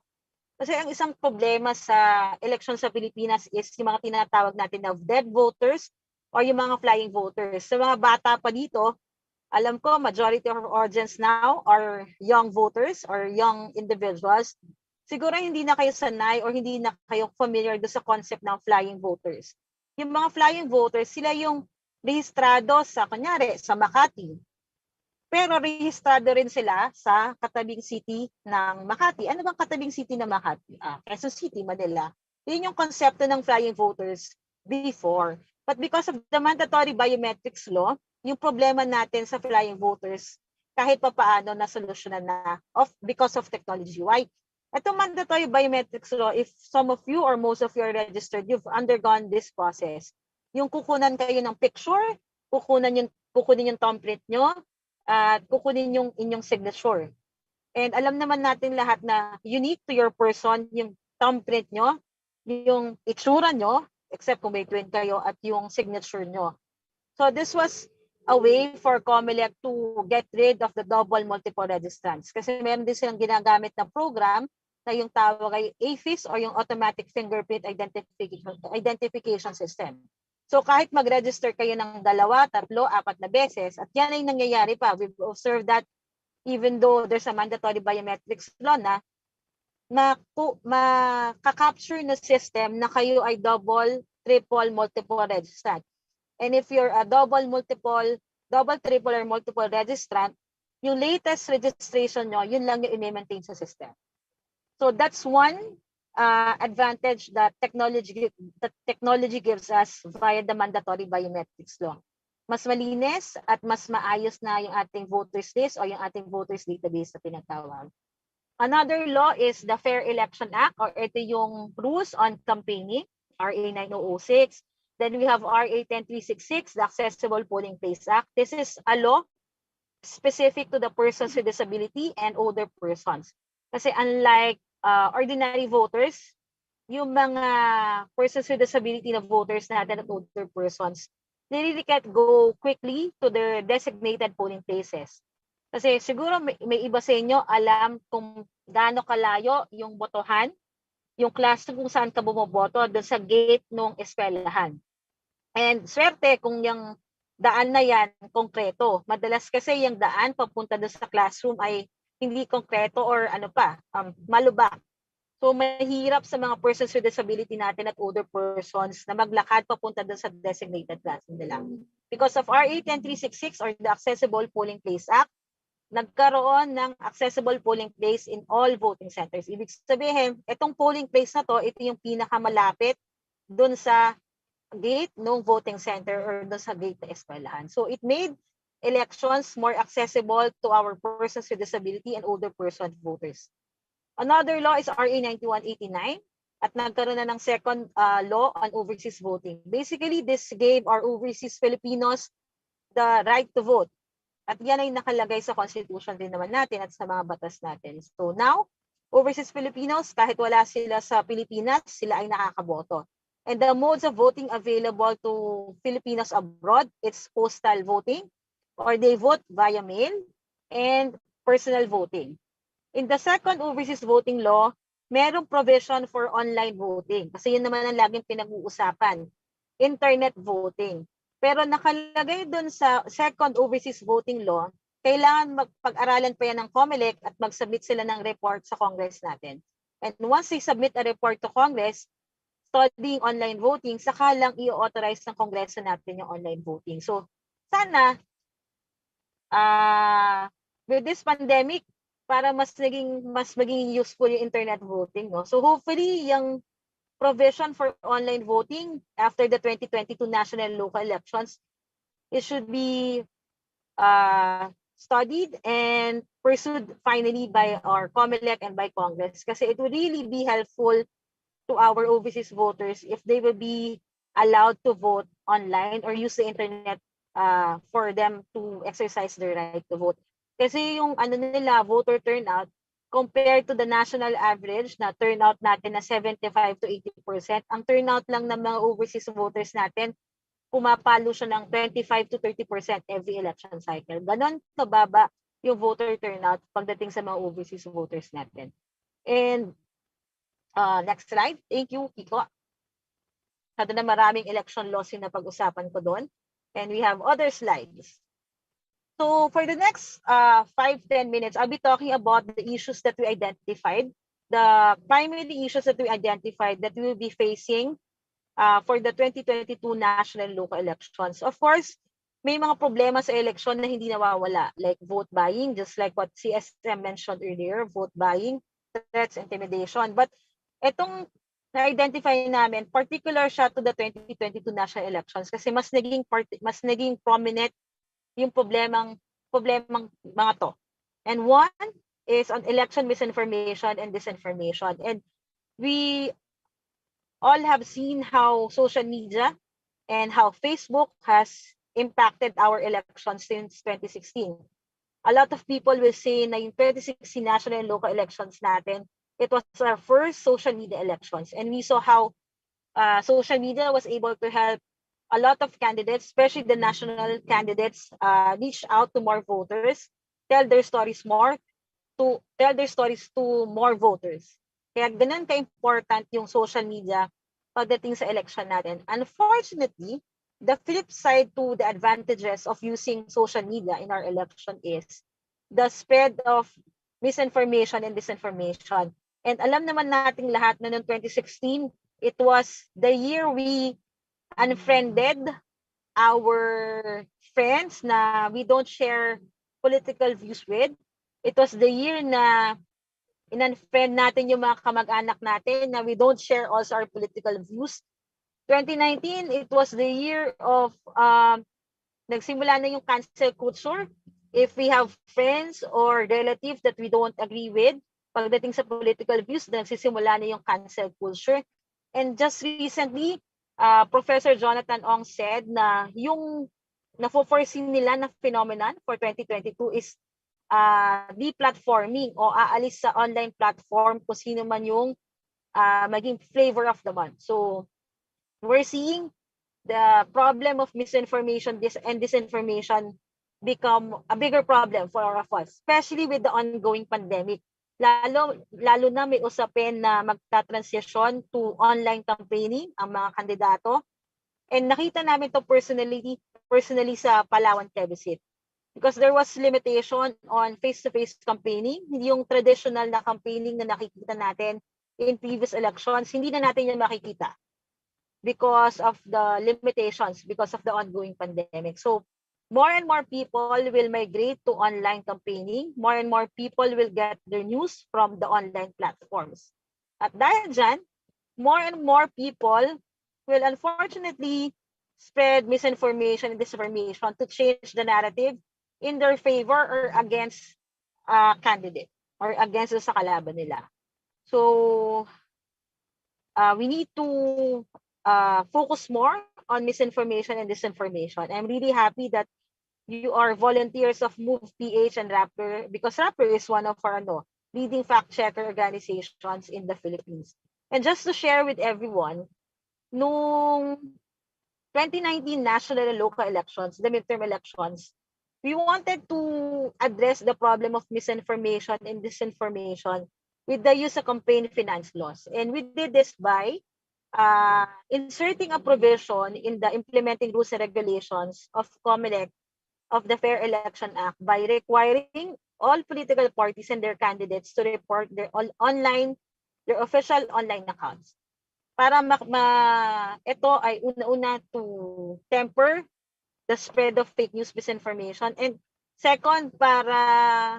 Kasi ang isang problema sa election sa Pilipinas is yung mga tinatawag natin na dead voters o yung mga flying voters. Sa mga bata pa dito, alam ko majority of our audience now are young voters or young individuals. Siguro hindi na kayo sanay or hindi na kayo familiar do sa concept ng flying voters. Yung mga flying voters, sila yung rehistrado sa, kunyari, sa Makati. Pero rehistrado rin sila sa katabing city ng Makati. Ano bang katabing city ng Makati? Quezon City, Manila. Yun yung konsepto ng flying voters before. But because of the Mandatory Biometrics Law, yung problema natin sa flying voters, kahit pa paano na solusyonan na because of technology. Why? Itong Mandatory Biometrics Law, if some of you or most of you are registered, you've undergone this process. Yung kukunan kayo ng picture, kukunin yung thumbprint nyo, at kukunin yung inyong signature. And alam naman natin lahat na unique to your person, yung thumbprint nyo, yung itsura nyo, except kung may twin kayo, at yung signature nyo. So this was a way for Comelec to get rid of the double multiple registrants. Kasi meron din silang ginagamit na program na yung tawag ay AFIS o yung Automatic Fingerprint Identification System. So kahit mag-register kayo ng 2, 3, 4 na beses, at yan ay nangyayari pa. We've observed that even though there's a mandatory biometrics law na makaka-capture na system na kayo ay double, triple, multiple registrant. And if you're a double, triple, or multiple registrant, yung latest registration nyo, yun lang yung i-maintain sa system. So that's one advantage that technology gives us via the mandatory biometrics law. Mas malinis at mas maayos na yung ating voters list o yung ating voters database na tinatawag. Another law is the Fair Election Act, or ito yung rules on campaigning, RA 9006. Then we have RA 10366, the Accessible Polling Place Act. This is a law specific to the persons with disability and older persons. Kasi unlike ordinary voters, yung mga persons with disability na voters natin at older persons, they really can't go quickly to their designated polling places. Kasi siguro may iba sa inyo alam kung gaano kalayo yung botohan, yung klase kung saan ka bumoboto doon sa gate ng eskwelahan. And swerte kung yung daan na yan konkreto. Madalas kasi yung daan papunta doon sa classroom ay hindi konkreto or malubak. So mahirap sa mga persons with disability natin at older persons na maglakad papunta doon sa designated classroom nila. Because of RA 10366 or the Accessible Polling Place Act, nagkaroon ng accessible polling place in all voting centers. Ibig sabihin, itong polling place na to, ito yung pinakamalapit doon sa gate ng voting center or doon sa gate na eskwelahan. So it made elections more accessible to our persons with disability and older person voters. Another law is RA 9189 at nagkaroon na ng second law on overseas voting. Basically, this gave our overseas Filipinos the right to vote. At yan ay nakalagay sa constitution din naman natin at sa mga batas natin. So now, overseas Filipinos, kahit wala sila sa Pilipinas, sila ay nakakaboto. And the modes of voting available to Filipinos abroad, it's postal voting, or they vote via mail, and personal voting. In the second overseas voting law, merong provision for online voting. Kasi yun naman ang laging pinag-uusapan, internet voting. Pero nakalagay doon sa second overseas voting law, kailangan magpag-aralan pa yan ng Comelec at mag-submit sila ng report sa Congress natin. And once they submit a report to Congress, studying online voting, saka lang i-authorize ng Kongreso natin yung online voting. So, sana, with this pandemic, para mas maging useful yung internet voting, no? So hopefully yung provision for online voting after the 2022 national and local elections, it should be studied and pursued finally by our Comelec and by Congress, kasi it would really be helpful to our overseas voters if they will be allowed to vote online or use the internet for them to exercise their right to vote. Kasi yung nila, voter turnout, compared to the national average na turnout natin na 75 to 80%, ang turnout lang ng mga overseas voters natin, pumapalo siya ng 25 to 30% every election cycle. Ganon kababa yung voter turnout pagdating sa mga overseas voters natin. And next slide. Thank you, Kiko. Sabi na maraming election laws yung napag-usapan ko doon. And we have other slides. So for the next 5-10 minutes, I'll be talking about the issues that we identified, the primary issues that we identified that we will be facing for the 2022 national and local elections. Of course, may mga problema sa election na hindi nawawala, like vote buying, just like what CSM mentioned earlier, vote buying, threats, intimidation. But itong na-identify namin, particular siya to the 2022 national elections kasi mas naging prominent yung problemang mga to. And one is on election misinformation and disinformation. And we all have seen how social media and how Facebook has impacted our elections since 2016. A lot of people will say na yung 2016 national and local elections natin, it was our first social media elections. And we saw how social media was able to help a lot of candidates, especially the national candidates, reach out to more voters, tell their stories to more voters. Kaya ganun ka-important yung social media pagdating sa election natin. Unfortunately, the flip side to the advantages of using social media in our election is the spread of misinformation and disinformation. And alam naman nating lahat na noong 2016, it was the year we unfriended our friends na we don't share political views with. It was the year na in-unfriend natin yung mga kamag-anak natin na we don't share also our political views. 2019, it was the year of nagsimula na yung cancel culture. If we have friends or relatives that we don't agree with, pagdating sa political views, nagsisimula na yung cancel culture. And just recently, Professor Jonathan Ong said na yung na-foresee nila na phenomenon for 2022 is deplatforming o aalis sa online platform kung sino man yung maging flavor of the month. So we're seeing the problem of misinformation and disinformation become a bigger problem for all of us, especially with the ongoing pandemic. Lalo na may usapin na magta-transition to online campaigning ang mga kandidato. And nakita namin to personally sa Palawan plebiscite. Because there was limitation on face-to-face campaigning, hindi yung traditional na campaigning na nakikita natin in previous elections, hindi na natin yan makikita because of the limitations, because of the ongoing pandemic. So more and more people will migrate to online campaigning. More and more people will get their news from the online platforms. At dahil dyan, more and more people will unfortunately spread misinformation and disinformation to change the narrative in their favor or against a candidate or against sa kalaban nila. So we need to focus more on misinformation and disinformation. I'm really happy that you are volunteers of Move PH and Rappler, because Rappler is one of our leading fact-checker organizations in the Philippines. And just to share with everyone, noong 2019 national and local elections, the midterm elections, we wanted to address the problem of misinformation and disinformation with the use of campaign finance laws. And we did this by inserting a provision in the implementing rules and regulations of Comelec of the Fair Election Act by requiring all political parties and their candidates to report their official online accounts. Para ito ay una-una to temper the spread of fake news, misinformation, and second, para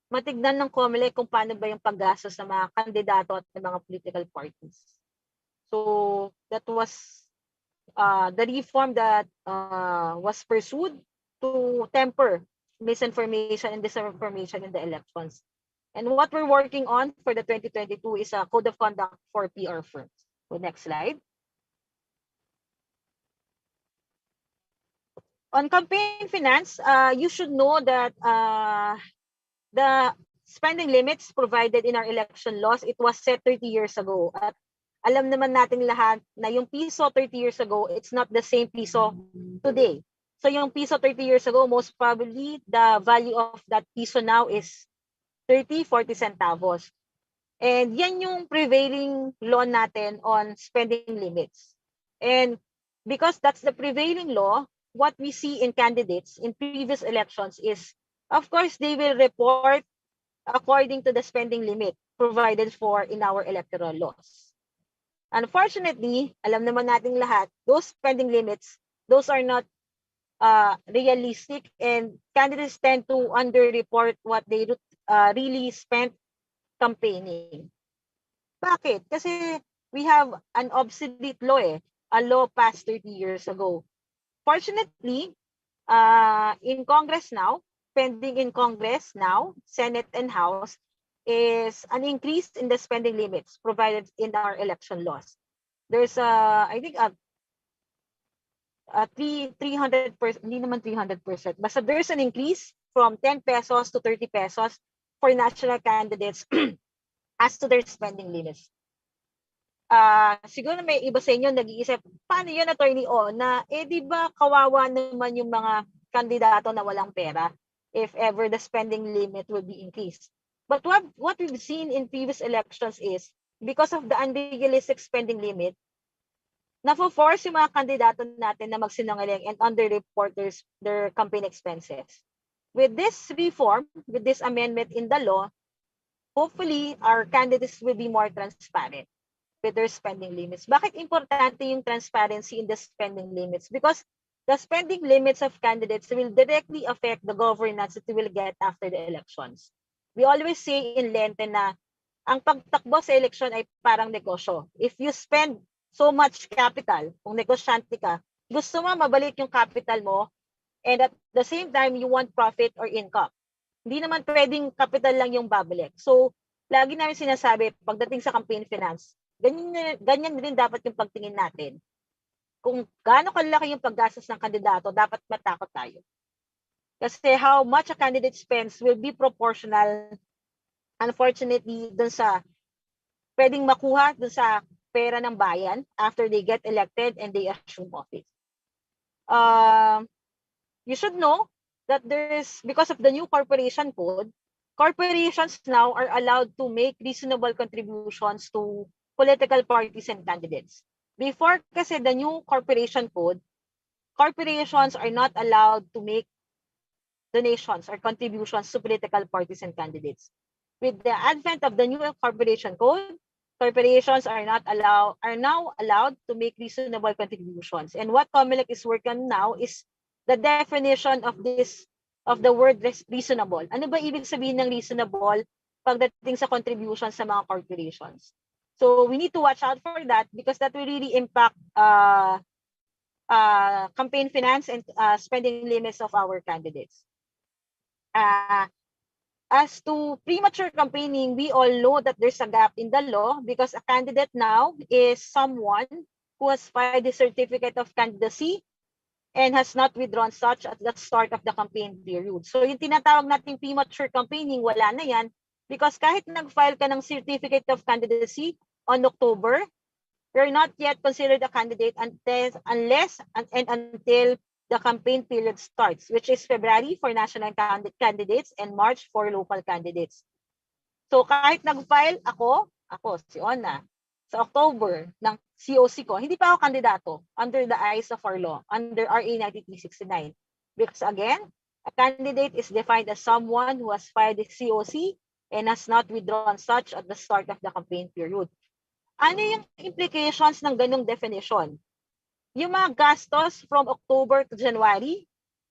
matignan ng Comelec kung paano ba yung paggastos ng mga kandidato at ng mga political parties. So that was the reform that was pursued to temper misinformation and disinformation in the elections. And what we're working on for the 2022 is a code of conduct for PR firms. So next slide. On campaign finance, you should know that the spending limits provided in our election laws, it was set 30 years ago. At alam naman natin lahat na yung piso 30 years ago, it's not the same piso today. So yung piso 30 years ago, most probably the value of that piso now is 30, 40 centavos. And yan yung prevailing law natin on spending limits. And because that's the prevailing law, what we see in candidates in previous elections is, of course, they will report according to the spending limit provided for in our electoral laws. Unfortunately, alam naman nating lahat, those spending limits, those are not realistic, and candidates tend to underreport what they really spent campaigning. Bakit? Kasi we have an obsolete law a law passed 30 years ago. Fortunately, in Congress now, pending in Congress now, Senate and House, is an increase in the spending limits provided in our election laws. There's I think a 300%, hindi naman 300%, basta there's an increase from 10 pesos to 30 pesos for national candidates as to their spending limits. Siguro may iba sa inyo nag-iisip, paano yun, Attorney O, na di ba kawawa naman yung mga kandidato na walang pera if ever the spending limit will be increased. But what we've seen in previous elections is, because of the unrealistic spending limit, na-force yung mga kandidato natin na magsinungaling and underreport their campaign expenses. With this reform, with this amendment in the law, hopefully our candidates will be more transparent with their spending limits. Bakit importante yung transparency in the spending limits? Because the spending limits of candidates will directly affect the governance that we will get after the elections. We always say in Lente na ang pagtakbo sa eleksyon ay parang negosyo. If you spend so much capital, kung negosyante ka, gusto mo mabalik yung capital mo, and at the same time, you want profit or income. Hindi naman pwedeng capital lang yung babalik. So, lagi namin sinasabi, pagdating sa campaign finance, ganyan din dapat yung pagtingin natin. Kung gaano kalaki yung paggastos ng kandidato, dapat matakot tayo. Kasi how much a candidate spends will be proportional, unfortunately, dun sa pwedeng makuha dun sa pera ng bayan after they get elected and they assume office. You should know that because of the new corporation code, corporations now are allowed to make reasonable contributions to political parties and candidates. Before kasi the new corporation code, corporations are not allowed to make donations or contributions to political parties and candidates. With the advent of the new corporation code, corporations are now allowed to make reasonable contributions. And what Comelec is working now is the definition of the word reasonable. Ano ba ibig sabihin ng reasonable pagdating sa contributions sa mga corporations? So we need to watch out for that because that will really impact campaign finance and spending limits of our candidates. As to premature campaigning, we all know that there's a gap in the law because a candidate now is someone who has filed the certificate of candidacy and has not withdrawn such at the start of the campaign period. So yung tinatawag nating premature campaigning, wala na yan because kahit nag-file ka ng certificate of candidacy on October, you're not yet considered a candidate unless until the campaign period starts, which is February for national candidates and March for local candidates. So kahit nag-file ako, si Ona, sa October ng COC ko, hindi pa ako kandidato under the eyes of our law, under RA 9369. Because again, a candidate is defined as someone who has filed the COC and has not withdrawn such at the start of the campaign period. Ano yung implications ng ganung definition? Yung mga gastos from October to January,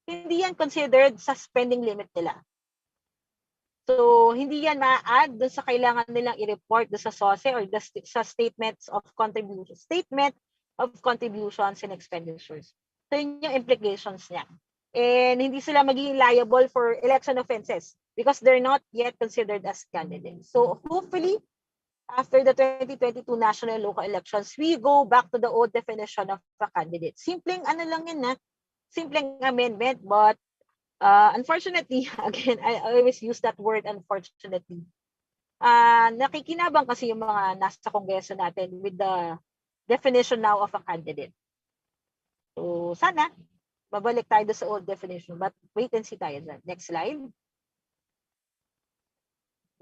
hindi yan considered sa spending limit nila. So, hindi yan ma-add doon sa kailangan nilang i-report doon sa SOSE or sa statement of contributions and expenditures. So, yun yung implications niya. And hindi sila magiging liable for election offenses because they're not yet considered as candidates. So, hopefully, after the 2022 national local elections, we go back to the old definition of a candidate. Simpleng ano lang yan na, simpleng amendment, but unfortunately, again, I always use that word unfortunately. Nakikinabang kasi yung mga nasa kongreso natin with the definition now of a candidate. So sana, babalik tayo sa old definition, but wait and see tayo dyan. Next slide.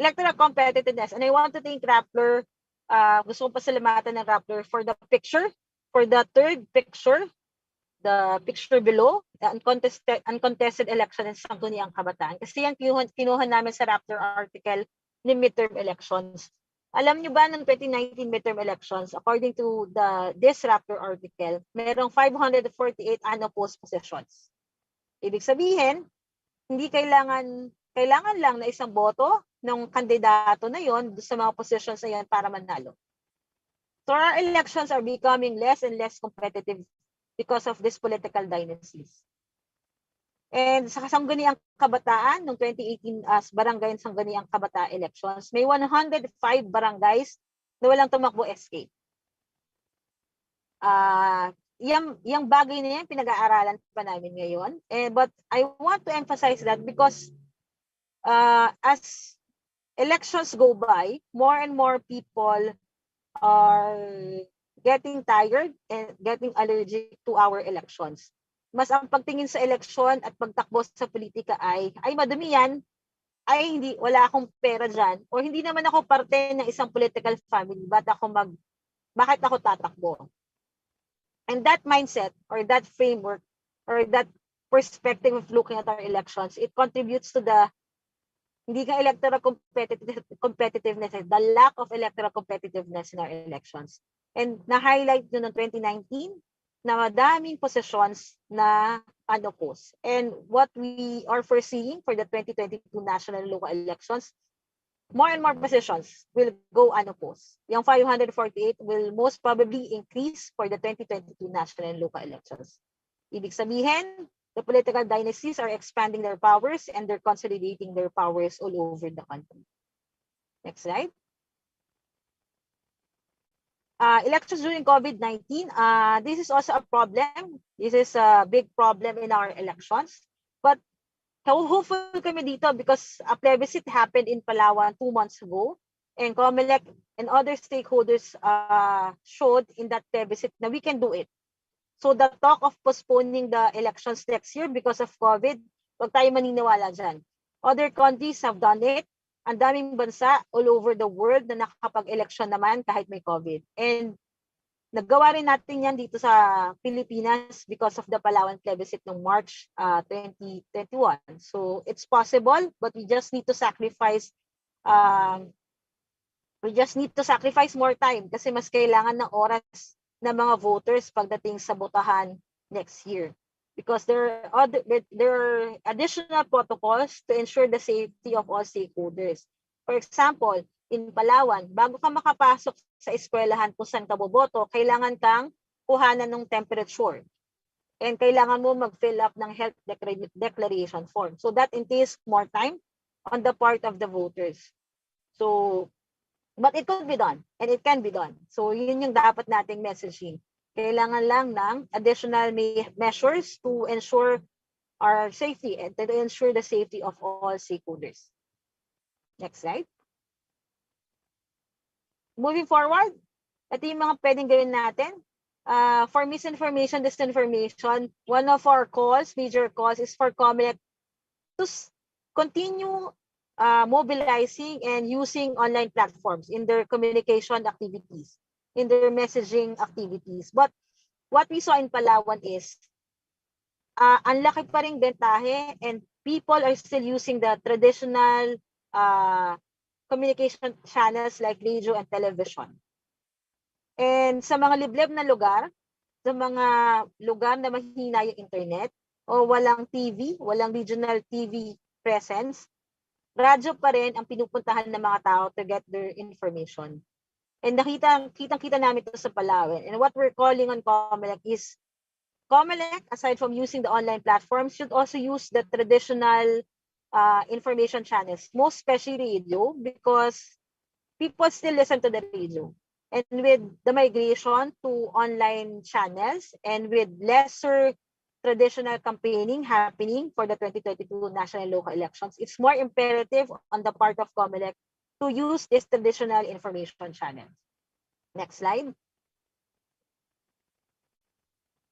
Electoral competitiveness. And I want to thank Rappler. Gusto ko pasalamatan ng Rappler for the picture, for the third picture, the picture below, the uncontested election in Sangguniang Kabataan. Kasi yan kinuha namin sa Rappler article ni midterm elections. Alam nyo ba ng 2019 midterm elections, according to this Rappler article, merong 548 unopposed positions. Ibig sabihin, hindi kailangan lang na isang boto ng kandidato na yon sa mga positions na yan para manalo. So our elections are becoming less and less competitive because of these political dynasties. And sa Sangguniang Kabataan, noong 2018 as Barangay Sangguniang Kabataan elections, may 105 barangays na walang tumakbo SK. Yung bagay na yan, pinag-aaralan pa namin ngayon. But I want to emphasize that because as elections go by, more and more people are getting tired and getting allergic to our elections. Mas ang pagtingin sa eleksyon at pagtakbo sa politika ay madumi yan, wala akong pera dyan, o hindi naman ako parte ng isang political family, bakit ako tatakbo? And that mindset or that framework or that perspective of looking at our elections, it contributes to the hindi ka electoral competitiveness, the lack of electoral competitiveness in our elections. And na-highlight nyo noong 2019 na madaming posisyon na unopposed. And what we are foreseeing for the 2022 national and local elections, more and more positions will go unopposed. Yung 548 will most probably increase for the 2022 national and local elections. Ibig sabihin, the political dynasties are expanding their powers and they're consolidating their powers all over the country. Next slide. Elections during COVID-19, this is also a problem. This is a big problem in our elections. But hopeful kami dito because a plebiscite happened in Palawan 2 months ago. And Comelec and other stakeholders showed in that plebiscite na we can do it. So the talk of postponing the elections next year because of COVID, wag tayo maniniwala dyan. Other countries have done it. Ang daming bansa all over the world na nakakapag-election naman kahit may COVID. And nagawa rin natin yan dito sa Pilipinas because of the Palawan plebiscite noong March 2021. So it's possible, but we just need to sacrifice more time kasi mas kailangan ng oras ng mga voters pagdating sa botahan next year. Because there are additional protocols to ensure the safety of all stakeholders. For example, in Palawan, bago ka makapasok sa eskwelahan kung saan ka boboto, kailangan kang kuhanan ng temperature. And kailangan mo mag-fill up ng health declaration form. So that entails more time on the part of the voters. So, but it could be done and it can be done. So yun yung dapat nating messaging. Kailangan lang ng additional measures to ensure our safety and to ensure the safety of all stakeholders. Next slide. Moving forward, ito yung mga pwedeng gawin natin. For misinformation, disinformation, one of our major calls is for Comelec to continue mobilizing and using online platforms in their communication activities, in their messaging activities. But what we saw in Palawan is, ang laki pa ring bentahe and people are still using the traditional communication channels like radio and television. And sa mga liblib na lugar, sa mga lugar na mahina yung internet o walang TV, walang regional TV presence, radyo pa rin ang pinupuntahan ng mga tao to get their information. And kitang-kita namin ito sa Palawan. And what we're calling on Comelec is, Comelec, aside from using the online platforms, should also use the traditional information channels, most especially radio, because people still listen to the radio. And with the migration to online channels and with lesser traditional campaigning happening for the 2022 national and local elections, it's more imperative on the part of Comelec to use this traditional information channel. Next slide.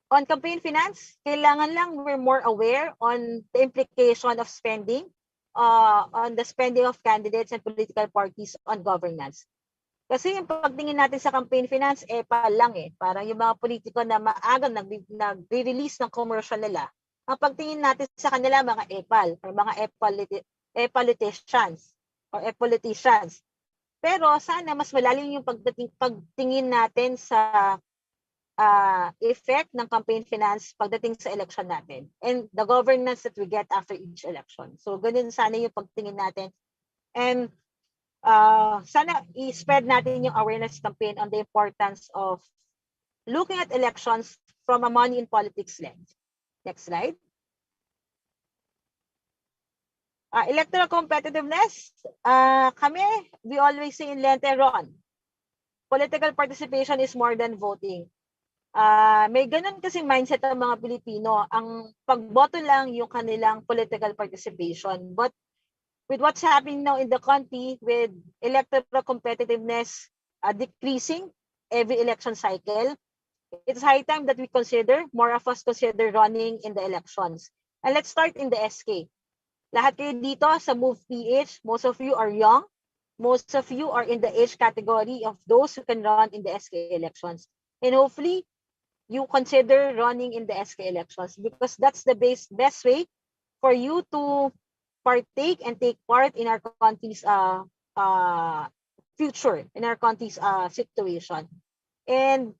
On campaign finance, kailangan lang we're more aware on the implication of spending, on the spending of candidates and political parties on governance. Kasi yung pagtingin natin sa campaign finance, EPAL lang eh. Parang yung mga politiko na maagang nag-release ng commercial nila. Ang pagtingin natin sa kanila, mga EPAL or mga e-politicians or e-politicians. Pero sana mas malalim yung pagtingin natin sa effect ng campaign finance pagdating sa election natin and the governance that we get after each election. So ganun sana yung pagtingin natin. And sana i-spread natin yung awareness campaign on the importance of looking at elections from a money in politics lens. Next slide. Electoral competitiveness, we always say in Lente Ron, political participation is more than voting. May ganun kasing mindset ng mga Pilipino, ang pagboto lang yung kanilang political participation. But with what's happening now in the country, with electoral competitiveness decreasing every election cycle, it's high time that we consider, more of us consider running in the elections. And let's start in the SK. Lahat kayo dito sa Move PH, most of you are young. Most of you are in the age category of those who can run in the SK elections. And hopefully, you consider running in the SK elections, because that's the best way for you to partake and take part in our country's future, in our country's situation. And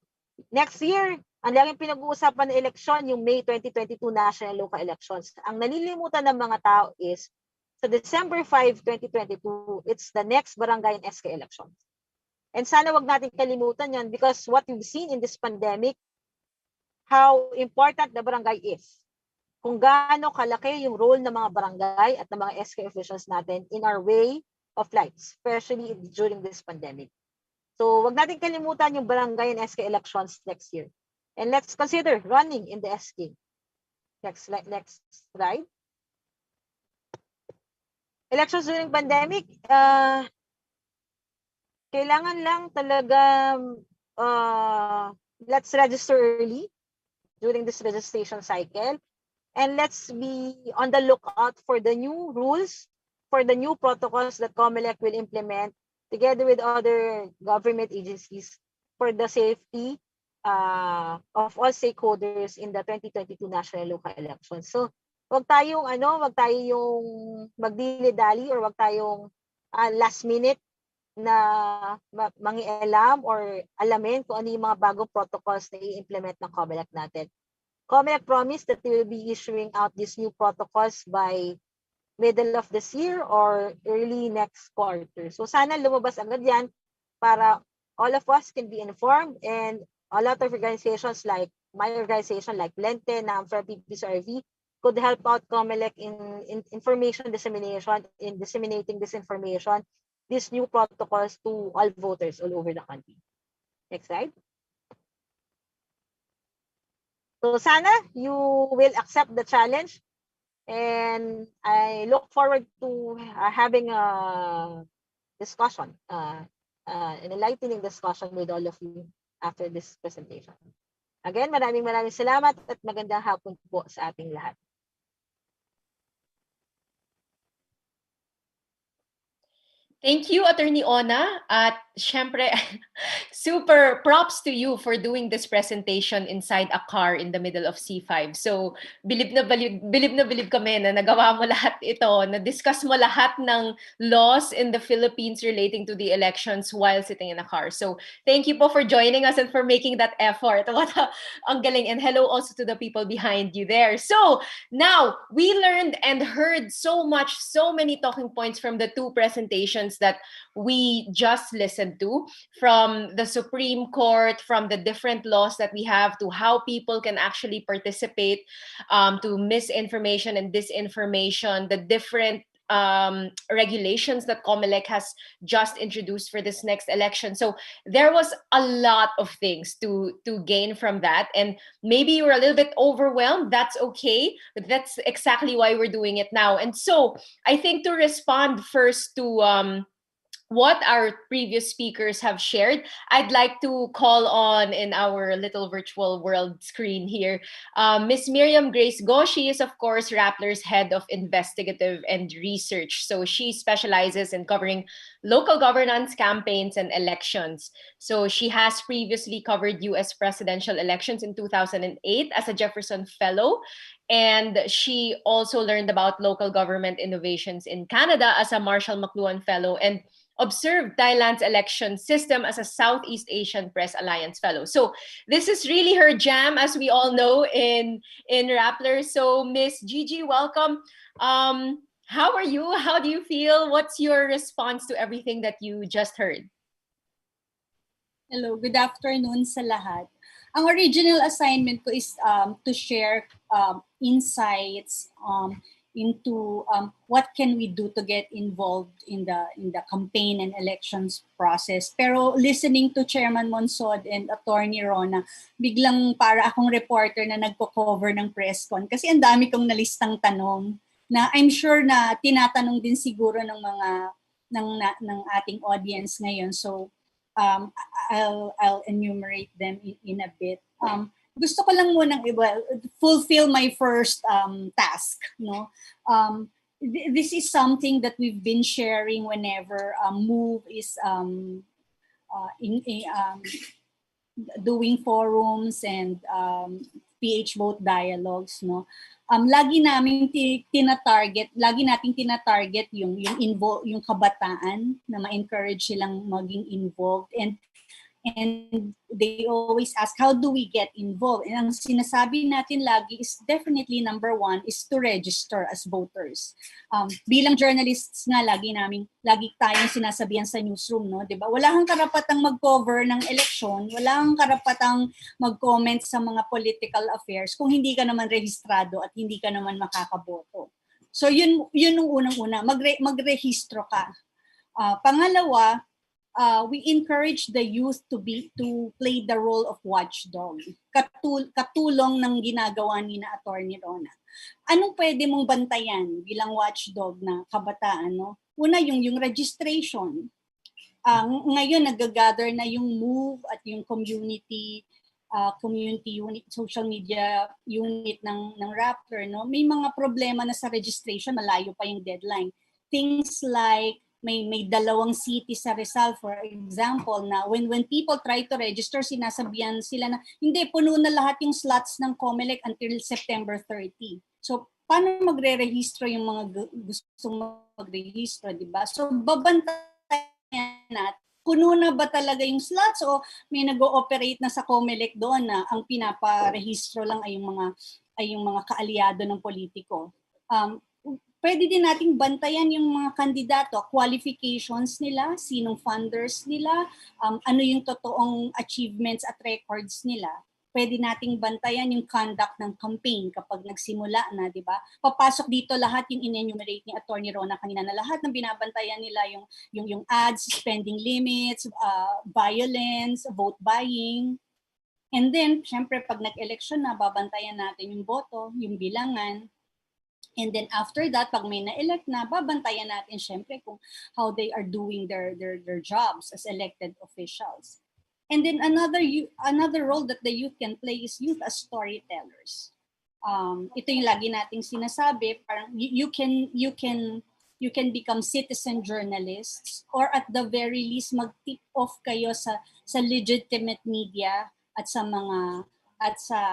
next year, ang laging pinag-uusapan na eleksyon, yung May 2022 national local elections. Ang nalilimutan ng mga tao is, sa December 5, 2022, it's the next barangay and SK elections. And sana wag natin kalimutan yan, because what we've seen in this pandemic, how important the barangay is. Kung gaano kalaki yung role ng mga barangay at ng mga SK officials natin in our way of life, especially during this pandemic. So wag natin kalimutan yung barangay and SK elections next year. And let's consider running in the SK. Next slide. Elections during pandemic, kailangan lang talaga let's register early during this registration cycle. And let's be on the lookout for the new rules, for the new protocols that Comelec will implement together with other government agencies for the safety of all stakeholders in the 2022 national local elections. So, wag tayong magdili-dali, or wag tayong last minute na mangialam or alamin kung ano yung mga bagong protocols na i-implement ng Comelec natin. Comelec promised that they will be issuing out these new protocols by middle of this year or early next quarter. So sana lumabas agad yan para all of us can be informed, and a lot of organizations like my organization, like Lente, NAMFRA, PPSRV, could help out Comelec in information dissemination, in disseminating this information, these new protocols to all voters all over the country. Next slide. So sana you will accept the challenge, and I look forward to having a discussion, an enlightening discussion with all of you after this presentation. Again, maraming salamat at magandang hapon po sa ating lahat. Thank you, Attorney Ona. At syempre, super props to you for doing this presentation inside a car in the middle of C5. So, bilib na bilib kami na nagawa mo lahat ito, na-discuss mo lahat ng laws in the Philippines relating to the elections while sitting in a car. So, thank you po for joining us and for making that effort. Ang galing. And hello also to the people behind you there. So, now, we learned and heard so many talking points from the two presentations that we just listened to, from the Supreme Court, from the different laws that we have, to how people can actually participate, to misinformation and disinformation, the different regulations that Comelec has just introduced for this next election. So there was a lot of things to gain from that, and maybe you were a little bit overwhelmed. That's okay, but that's exactly why we're doing it now. And so I think to respond first to what our previous speakers have shared, I'd like to call on, in our little virtual world screen here, Miss Miriam Grace Go. She is, of course, Rappler's head of investigative and research. So she specializes in covering local governance, campaigns, and elections. So she has previously covered US presidential elections in 2008 as a Jefferson Fellow. And she also learned about local government innovations in Canada as a Marshall McLuhan Fellow, and observed Thailand's election system as a Southeast Asian Press Alliance Fellow. So this is really her jam, as we all know in Rappler. So Miss Gigi, welcome. How are you? How do you feel? What's your response to everything that you just heard? Hello, good afternoon sa lahat. Ang original assignment ko is to share insights into what can we do to get involved in the campaign and elections process. Pero listening to Chairman Monsod and Attorney Rona, biglang para akong reporter na nagko-cover ng press con, kasi ang dami kong nalistang tanong na I'm sure na tinatanong din siguro ng mga ng ating audience ngayon. So I'll enumerate them in a bit. Gusto ko lang munang fulfill my first task, no? This is something that we've been sharing whenever MOVE is doing forums and PH vote dialogues, no? Lagi nating tinatarget yung kabataan na ma-encourage silang maging involved, and they always ask, how do we get involved? And ang sinasabi natin lagi is definitely number one is to register as voters. Bilang journalists nga, lagi tayong sinasabihan sa newsroom, no? Diba? Wala kang karapatang mag-cover ng eleksyon, wala kang karapatang mag-comment sa mga political affairs kung hindi ka naman rehistrado at hindi ka naman makakaboto. So yun yung unang-una, magrehistro ka. Pangalawa, we encourage the youth to play the role of watchdog. Katulong ng ginagawa ni na Attorney Rona. Anong pwede mong bantayan bilang watchdog na kabataan, no? Una, yung registration. Ngayon nag-gather na yung MOVE at yung community unit, social media unit ng Rappler, no? May mga problema na sa registration, malayo pa yung deadline. Things like may dalawang city sa Rizal, for example, na when people try to register, sinasabihan sila na hindi, puno na lahat yung slots ng Comelec until September 30. So, paano magre-rehistro yung mga gustong mag-rehistro, di ba? So, babantayan natin, puno na ba talaga yung slots o may nag-ooperate na sa Comelec doon na ang pinaparehistro lang ay yung mga kaalyado ng politiko. Pwede din nating bantayan yung mga kandidato, qualifications nila, sinong funders nila, ano yung totoong achievements at records nila. Pwede nating bantayan yung conduct ng campaign kapag nagsimula na, di ba? Papasok dito lahat yung in-enumerate ni Attorney Rona kanina na lahat ng binabantayan nila, yung ads, spending limits, violence, vote buying. And then, syempre, pag nag-election na, babantayan natin yung boto, yung bilangan. And then after that, pag may na-elect na, babantayan natin syempre kung how they are doing their jobs as elected officials. And then another role that the youth can play is youth as storytellers. Ito yung lagi nating sinasabi, parang you can become citizen journalists, or at the very least mag-tip off kayo sa legitimate media at sa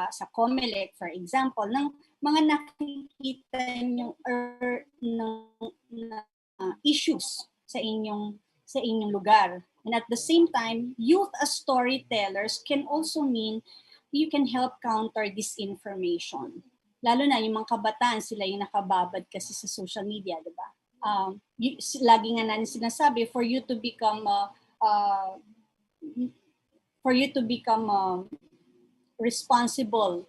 sa Comelec, for example, ng mga nakikita nyo issues sa inyong lugar. And at the same time, youth as storytellers can also mean you can help counter disinformation. Lalo na yung mga kabataan, sila yung nakababad kasi sa social media, di ba? Lagi nga natin sinasabi, for you to become responsible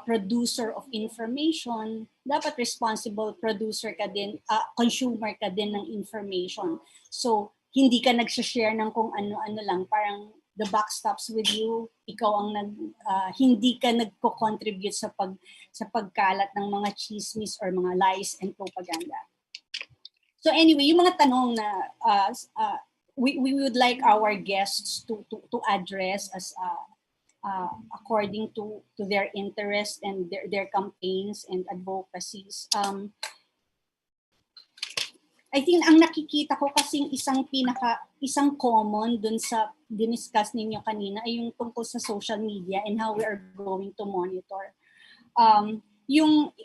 producer of information, dapat responsible producer ka din, consumer ka din ng information. So, hindi ka nag-share ng kung ano-ano lang, parang the buck stops with you, ikaw ang hindi ka nagko-contribute sa pagkalat ng mga chismis or mga lies and propaganda. So anyway, yung mga tanong na we would like our guests to address as according to their interest and their campaigns and advocacies. I think ang nakikita ko kasing isang common dun sa diniscuss ninyo kanina ay yung tungkol sa social media and how we are going to monitor.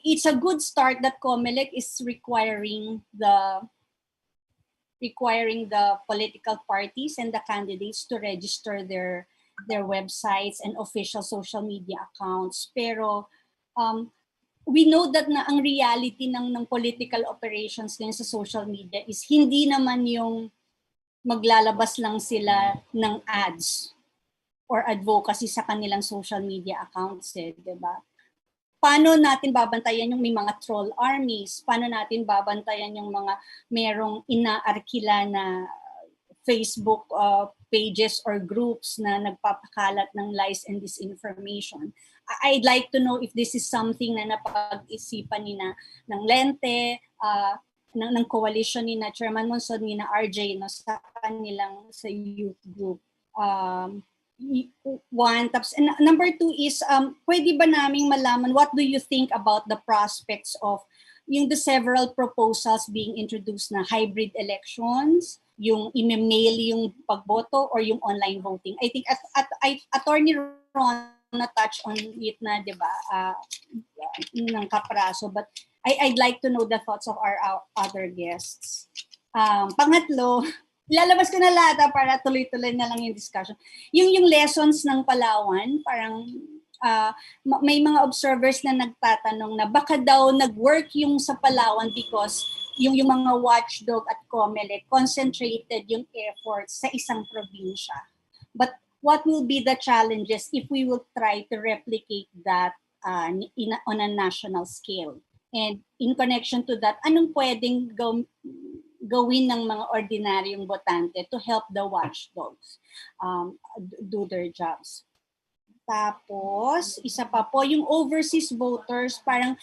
It's a good start that Comelec is requiring the political parties and the candidates to register their websites and official social media accounts. Pero we know that na ang reality ng political operations ngayon sa social media is hindi naman yung maglalabas lang sila ng ads or advocacy sa kanilang social media accounts, diba? Paano natin babantayan yung may mga troll armies? Paano natin babantayan yung mga merong inaarkila na Facebook pages or groups na nagpapakalat ng lies and disinformation? I'd like to know if this is something na napag-isipan ng Lente, ng coalition ni na Chairman Monsod, ni na RJ, no, sa youth group. One, and number two is, pwede ba naming malaman, what do you think about the prospects of the several proposals being introduced na hybrid elections, yung i-mail yung pagboto or yung online voting. I think Attorney Ron na-touch on it na, di ba, ng kapraso. But I'd like to know the thoughts of our other guests. Pangatlo, lalabas ko na lahat para tuloy-tuloy na lang yung discussion. Yung lessons ng Palawan, parang may mga observers na nagtatanong na baka daw nag-work yung sa Palawan because yung mga watchdog at Comelec concentrated yung efforts sa isang probinsya. But what will be the challenges if we will try to replicate that on a national scale? And in connection to that, anong pwedeng gawin ng mga ordinaryong botante to help the watchdogs do their jobs? Tapos, isa pa po, yung overseas voters, parang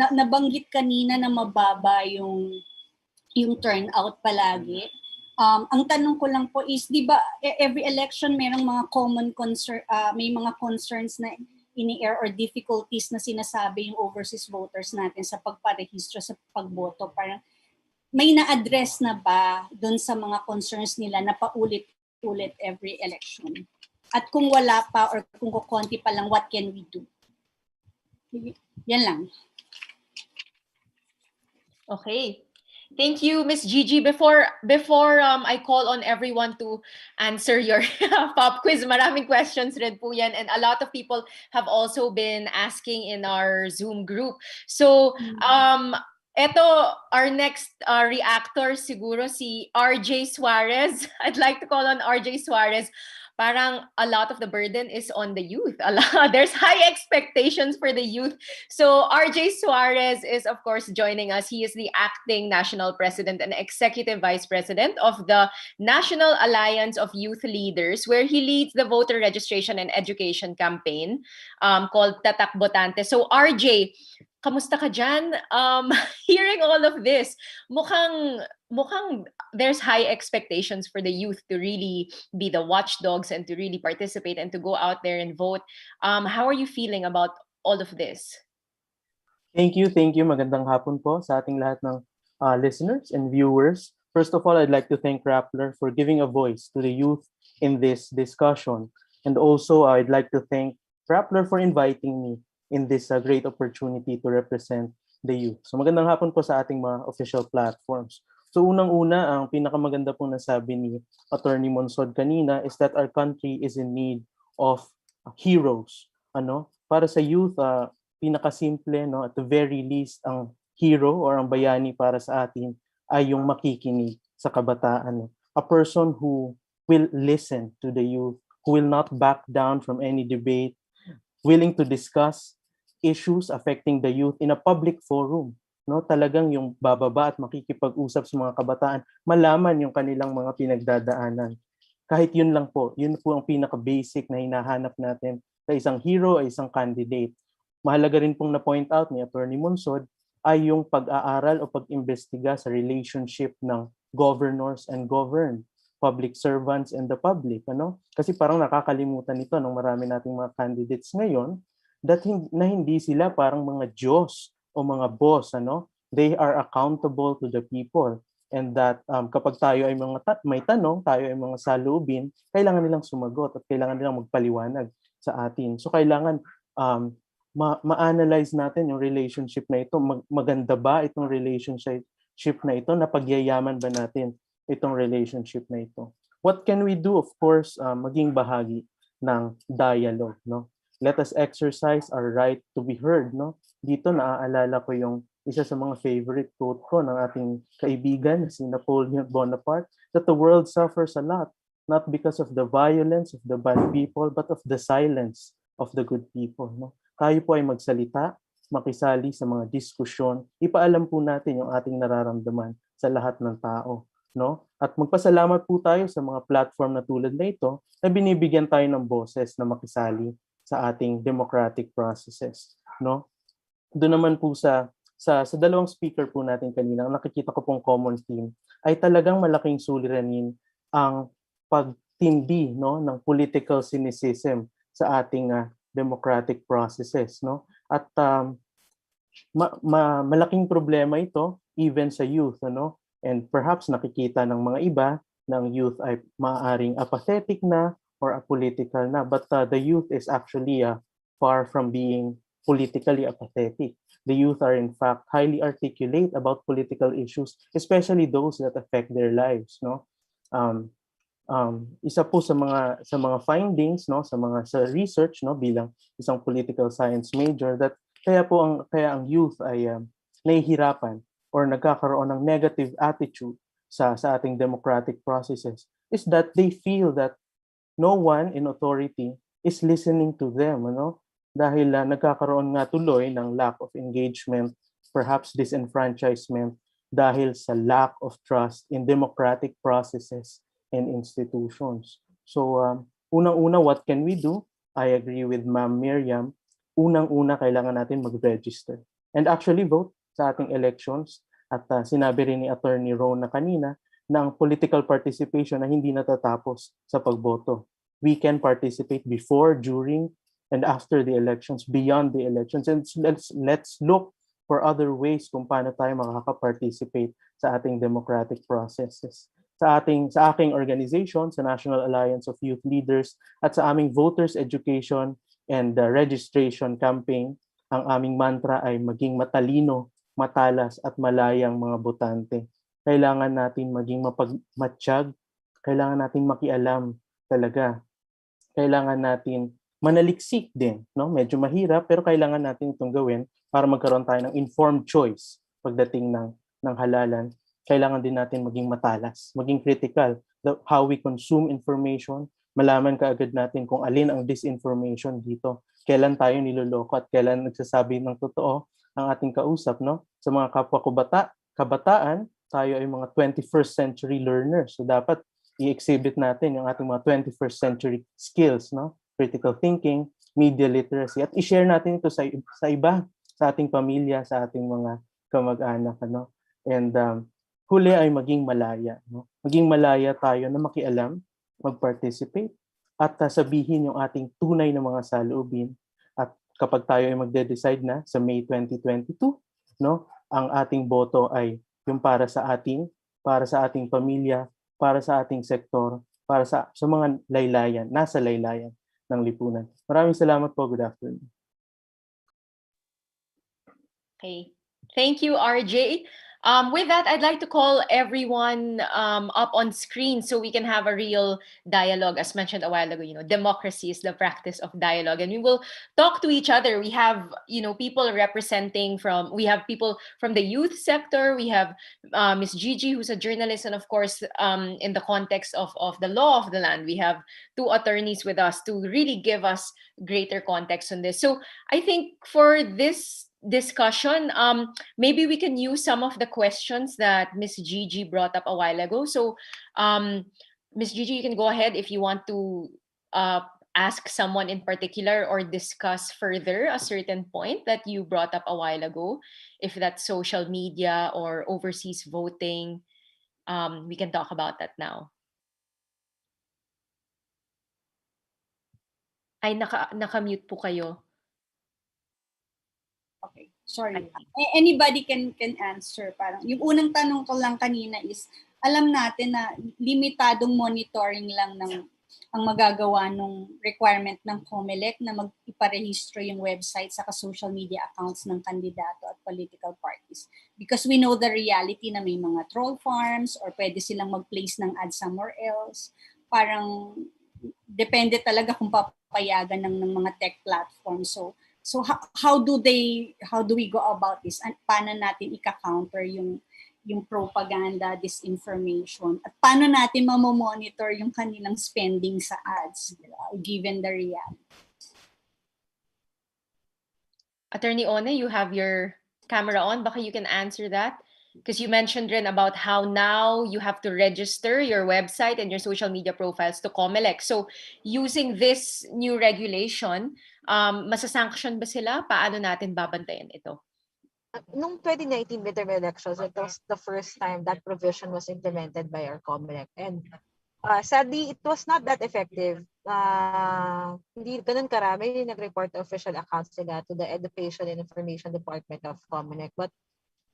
nabanggit kanina na mababa yung turnout palagi. Ang tanong ko lang po is, di ba every election merong mga common concern, may mga concerns na ini-air or difficulties na sinasabi yung overseas voters natin sa pagparehistro sa pagboto. Parang may na-address na ba doon sa mga concerns nila na paulit-ulit every election? At kung wala pa or kung kukunti pa lang, what can we do? Yan lang. Okay. Thank you, Miss Gigi. Before I call on everyone to answer your pop quiz, maraming questions rin po yan, and a lot of people have also been asking in our Zoom group. So, eto, our next reactor siguro si RJ Suarez. I'd like to call on RJ Suarez. Parang a lot of the burden is on the youth. There's high expectations for the youth. So RJ Suarez is, of course, joining us. He is the acting national president and executive vice president of the National Alliance of Youth Leaders, where he leads the voter registration and education campaign called Tatak Botante. So RJ, kamusta ka dyan? Hearing all of this, mukhang there's high expectations for the youth to really be the watchdogs and to really participate and to go out there and vote. How are you feeling about all of this? Thank you. Magandang hapon po sa ating lahat ng listeners and viewers. First of all, I'd like to thank Rappler for giving a voice to the youth in this discussion. And also, I'd like to thank Rappler for inviting me in this great opportunity to represent the youth. So magandang hapon po sa ating mga official platforms. So unang-una, ang pinakamaganda pong nasabi ni Attorney Monsod kanina is that our country is in need of heroes. Para sa youth, pinakasimple, at the very least, ang hero or ang bayani para sa atin ay yung makikinig sa kabataan. A person who will listen to the youth, who will not back down from any debate, willing to discuss issues affecting the youth in a public forum. Talagang yung bababa at makikipag-usap sa mga kabataan, malaman yung kanilang mga pinagdadaanan. Kahit yun lang po, yun po ang pinaka-basic na hinahanap natin sa isang hero o isang candidate. Mahalaga rin pong na-point out ni Attorney Monsod ay yung pag-aaral o pag-imbestiga sa relationship ng governors and governed, public servants and the public. Kasi parang nakakalimutan ito ng marami nating mga candidates ngayon na hindi sila parang mga Diyos o mga boss, they are accountable to the people, and that kapag tayo ay may tanong, tayo ay mga saloobin, kailangan nilang sumagot at kailangan nilang magpaliwanag sa atin. So kailangan ma-analyze natin yung relationship na ito. Maganda ba itong relationship na ito? Napagyayaman ba natin itong relationship na ito? What can we do? Of course, maging bahagi ng dialogue. Let us exercise our right to be heard. Dito naaalala ko yung isa sa mga favorite quote ko ng ating kaibigan, si Napoleon Bonaparte, that the world suffers a lot, not because of the violence of the bad people, but of the silence of the good people. Tayo po ay magsalita, makisali sa mga diskusyon, ipaalam po natin yung ating nararamdaman sa lahat ng tao. At magpasalamat po tayo sa mga platform na tulad na ito na binibigyan tayo ng boses na makisali sa ating democratic processes. Doon naman po sa dalawang speaker po natin kanina, nakikita ko pong common theme ay talagang malaking suliranin ang pagtindi ng political cynicism sa ating democratic processes. At malaking problema ito even sa youth. And perhaps nakikita ng mga iba na ang youth ay maaaring apathetic na or apolitical na. But the youth is actually far from being politically apathetic. The youth are in fact highly articulate about political issues, especially those that affect their lives. No, isa po sa mga findings, no, sa research, no, bilang isang political science major, that kaya ang youth ay nahihirapan or nagkakaroon ng negative attitude sa ating democratic processes is that they feel that no one in authority is listening to them, ano? Dahil nagkakaroon nga tuloy ng lack of engagement, perhaps disenfranchisement, dahil sa lack of trust in democratic processes and institutions. So, unang-una, what can we do? I agree with Ma'am Miriam. Unang-una, kailangan natin mag-register and actually vote sa ating elections. At sinabi rin ni Attorney Ron na kanina na ang political participation na hindi natatapos sa pagboto. We can participate before, during, and after the elections, beyond the elections. And let's look for other ways kung paano tayo makaka-participate sa ating democratic processes. Sa aking organization, sa National Alliance of Youth Leaders, at sa aming voters education and registration campaign, ang aming mantra ay maging matalino, matalas at malayang mga botante. Kailangan natin maging matiyag, kailangan natin makialam talaga. Kailangan natin manaliksik din, no? Medyo mahirap pero kailangan natin itong gawin para magkaroon tayo ng informed choice pagdating ng halalan. Kailangan din natin maging matalas, maging critical, how we consume information, malaman kaagad natin kung alin ang disinformation dito, kailan tayo niloloko at kailan nagsasabi ng totoo ang ating kausap, no? Sa mga kapwa ko kabataan, tayo ay mga 21st century learners. So dapat i-exhibit natin yung ating mga 21st century skills, no? Critical thinking, media literacy, at i-share natin ito sa iba, sa ating pamilya, sa ating mga kamag-anak, ano? And huli ay maging malaya, no? Maging malaya tayo na makialam, mag-participate, at sabihin yung ating tunay na mga saloobin. At kapag tayo ay magde-decide na sa May 2022, no, ang ating boto ay yung para sa ating pamilya, para sa ating sektor, para sa mga laylayan, nasa laylayan ng lipunan. Maraming salamat po. Good afternoon. Okay. Thank you, RJ. With that, I'd like to call everyone up on screen so we can have a real dialogue. As mentioned a while ago, democracy is the practice of dialogue, and we will talk to each other. We have, people we have people from the youth sector. We have Ms. Gigi, who's a journalist, and of course, in the context of the law of the land, we have two attorneys with us to really give us greater context on this. So I think for this discussion, maybe we can use some of the questions that Ms. Gigi brought up a while ago. So Ms. Gigi, you can go ahead if you want to ask someone in particular or discuss further a certain point that you brought up a while ago. If that's social media or overseas voting, we can talk about that now. Ay, naka-mute po kayo. Okay, sorry. Anybody can answer. Parang yung unang tanong ko lang kanina is, alam natin na limitadong monitoring lang ang magagawa ng requirement ng Comelec na mag-iparehistro yung website sa social media accounts ng kandidato at political parties. Because we know the reality na may mga troll farms or pwede silang mag-place ng ad somewhere else. Parang depende talaga kung papayagan ng mga tech platforms. So how do we go about this? And paano natin ika-counter yung propaganda, disinformation? At paano natin mamomonitor yung kanilang spending sa ads, given the reality? Attorney One, you have your camera on. Baka you can answer that. Because you mentioned rin about how now you have to register your website and your social media profiles to Comelec. So using this new regulation, masasanction ba sila? Paano natin babantayan ito? Noong 2019 midterm elections, it was the first time that provision was implemented by our Comelec. And sadly, it was not that effective. Hindi ganun karami yung nag-report official accounts nila to the Education and Information Department of Comelec. But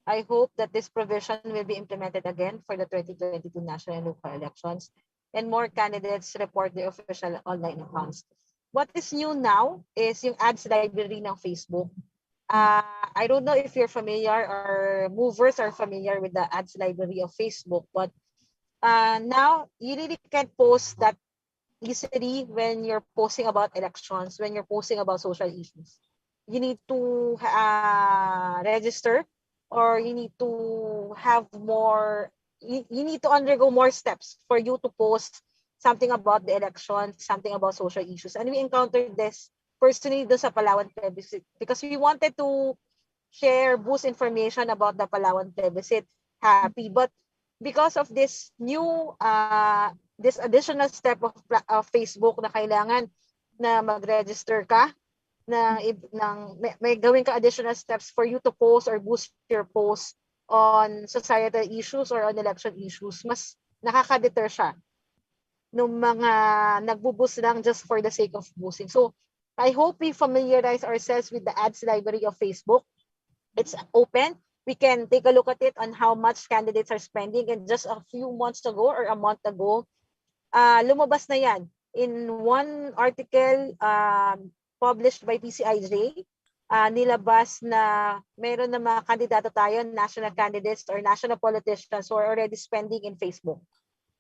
I hope that this provision will be implemented again for the 2022 national and local elections, and more candidates report their official online accounts. What is new now is yung ads library ng Facebook. I don't know if you're familiar or movers are familiar with the ads library of Facebook, but now you really can't post that easily when you're posting about elections, when you're posting about social issues. You need to register, or you need to have more, you need to undergo more steps for you to post something about the election, something about social issues. And we encountered this personally doon sa Palawan plebiscite because we wanted to share, boost information about the Palawan plebiscite. Happy. But because of this new, this additional step of Facebook na kailangan na mag-register ka, may gawin ka additional steps for you to post or boost your post on societal issues or on election issues, mas nakaka-deter siya ng mga nagbo-boost lang just for the sake of boosting. So I hope we familiarize ourselves with the ads library of Facebook. It's open. We can take a look at it on how much candidates are spending. And just a few months ago or a month ago, lumabas na yan. In one article published by PCIJ, nilabas na meron na mga kandidato tayo, national candidates or national politicians who are already spending in Facebook.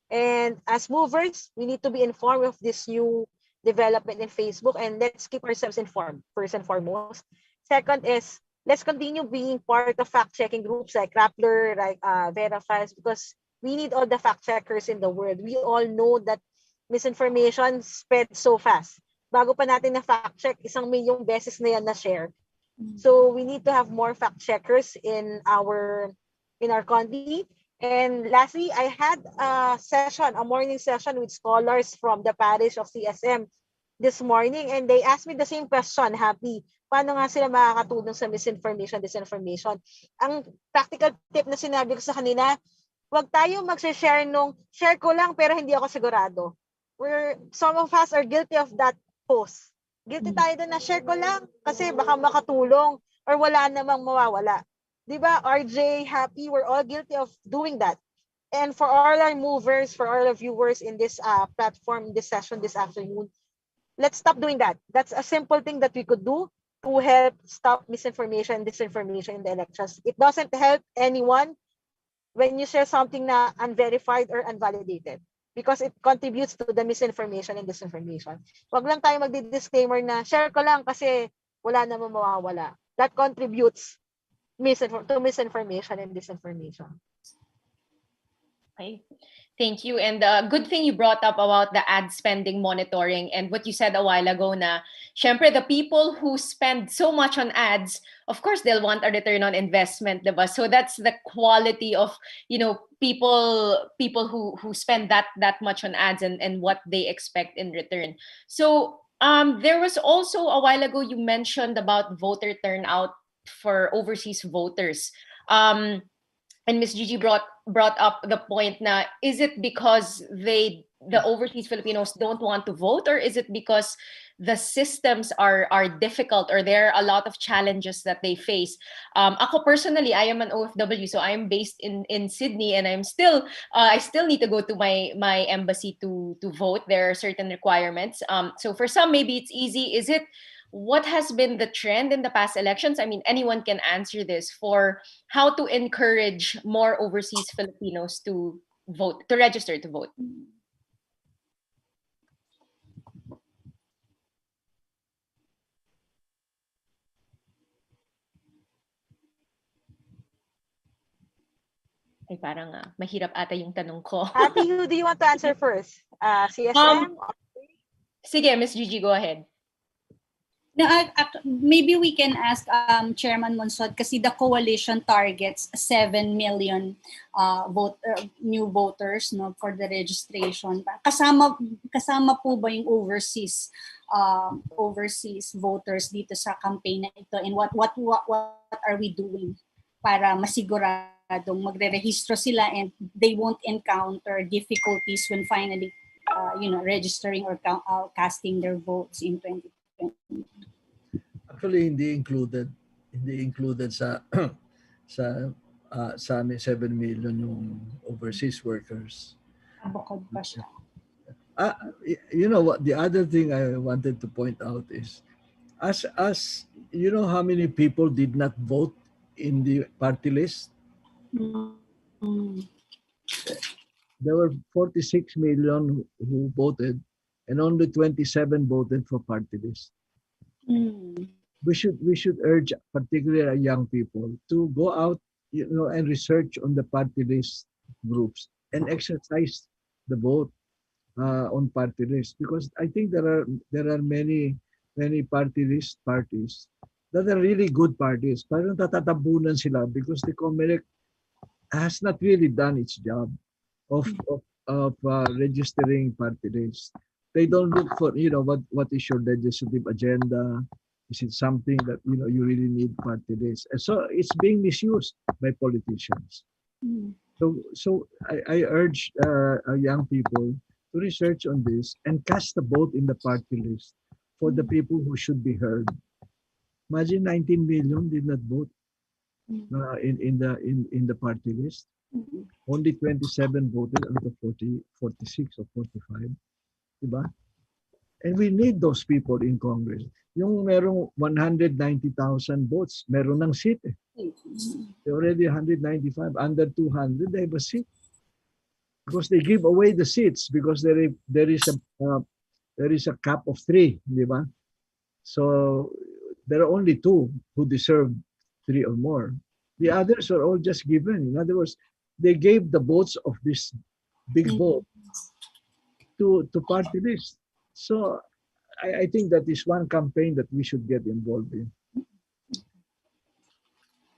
And as movers, we need to be informed of this new development in Facebook, and let's keep ourselves informed, first and foremost. Second is, let's continue being part of fact-checking groups like Rappler, like Verifies, because we need all the fact-checkers in the world. We all know that misinformation spreads so fast. Bago pa natin na fact-check, 1 milyong beses na yan na-share. So we need to have more fact-checkers in our country. And lastly, I had a morning session with scholars from the parish of CSM this morning, and they asked me the same question, Happy. Paano nga sila makakatulong sa misinformation, disinformation? Ang practical tip na sinabi ko sa kanila, huwag tayo mag-share nung share ko lang pero hindi ako sigurado. Some of us are guilty of that post. Guilty tayo doon na share ko lang kasi baka makatulong or wala namang mawawala. Diba, RJ, Happy, we're all guilty of doing that. And for all our movers, for all our viewers in this platform, this session this afternoon, let's stop doing that. That's a simple thing that we could do to help stop misinformation, disinformation in the elections. It doesn't help anyone when you share something na unverified or unvalidated because it contributes to the misinformation and disinformation. Wag lang tayo magdi-disclaimer na share ko lang kasi wala namang mawawala. That contributes to misinformation and disinformation. Okay. Thank you. And good thing you brought up about the ad spending monitoring and what you said a while ago na, syempre, the people who spend so much on ads, of course, they'll want a return on investment, diba? So that's the quality of, people who spend that much on ads and what they expect in return. So there was also a while ago, you mentioned about voter turnout for overseas voters. And Ms. Gigi brought up the point na, is it because the overseas Filipinos don't want to vote, or is it because the systems are difficult, or there are a lot of challenges that they face? Ako personally, I am an OFW, so I am based in Sydney, and I still need to go to my embassy to vote. There are certain requirements. So for some, maybe it's easy. What has been the trend in the past elections? I mean, anyone can answer this, for how to encourage more overseas Filipinos to vote, to register to vote. Ay, parang mahirap ata yung tanong ko. Happy, who do you want to answer first? CSM? Sige, Ms. Gigi, go ahead. No, maybe we can ask Chairman Monsod kasi the coalition targets 7 million new voters, no, for the registration. Kasama po ba yung overseas voters dito sa campaign na ito, and what are we doing para masiguradong magre-rehistro sila and they won't encounter difficulties when finally registering or casting their votes in 2020? Actually, hindi included sa sa amin 7 million yung overseas workers. Bukod pa siya. You know what? The other thing I wanted to point out is, as you know, how many people did not vote in the party list? There were 46 million who voted, and only 27 voted for party list. We should urge, particularly young people, to go out, and research on the party list groups and exercise the vote on party list, because I think there are many party list parties that are really good parties. Parang tatatabunan sila because the Comelec has not really done its job of registering party list. They don't look for what is your legislative agenda. Is it something that you really need party list? And so it's being misused by politicians. So I urge young people to research on this and cast a vote in the party list for the people who should be heard. Imagine 19 million did not vote in the party list. Only 27 voted out of 46 or 45. Diba? And we need those people in Congress. Yung merong 190,000 votes, meron ng seat eh. They already 195, under 200, they have a seat. Because they give away the seats because there is a cap of 3, diba? So there are only 2 who deserve 3 or more. The others are all just given. In other words, they gave the votes of this big vote to party list. So I think that is one campaign that we should get involved in.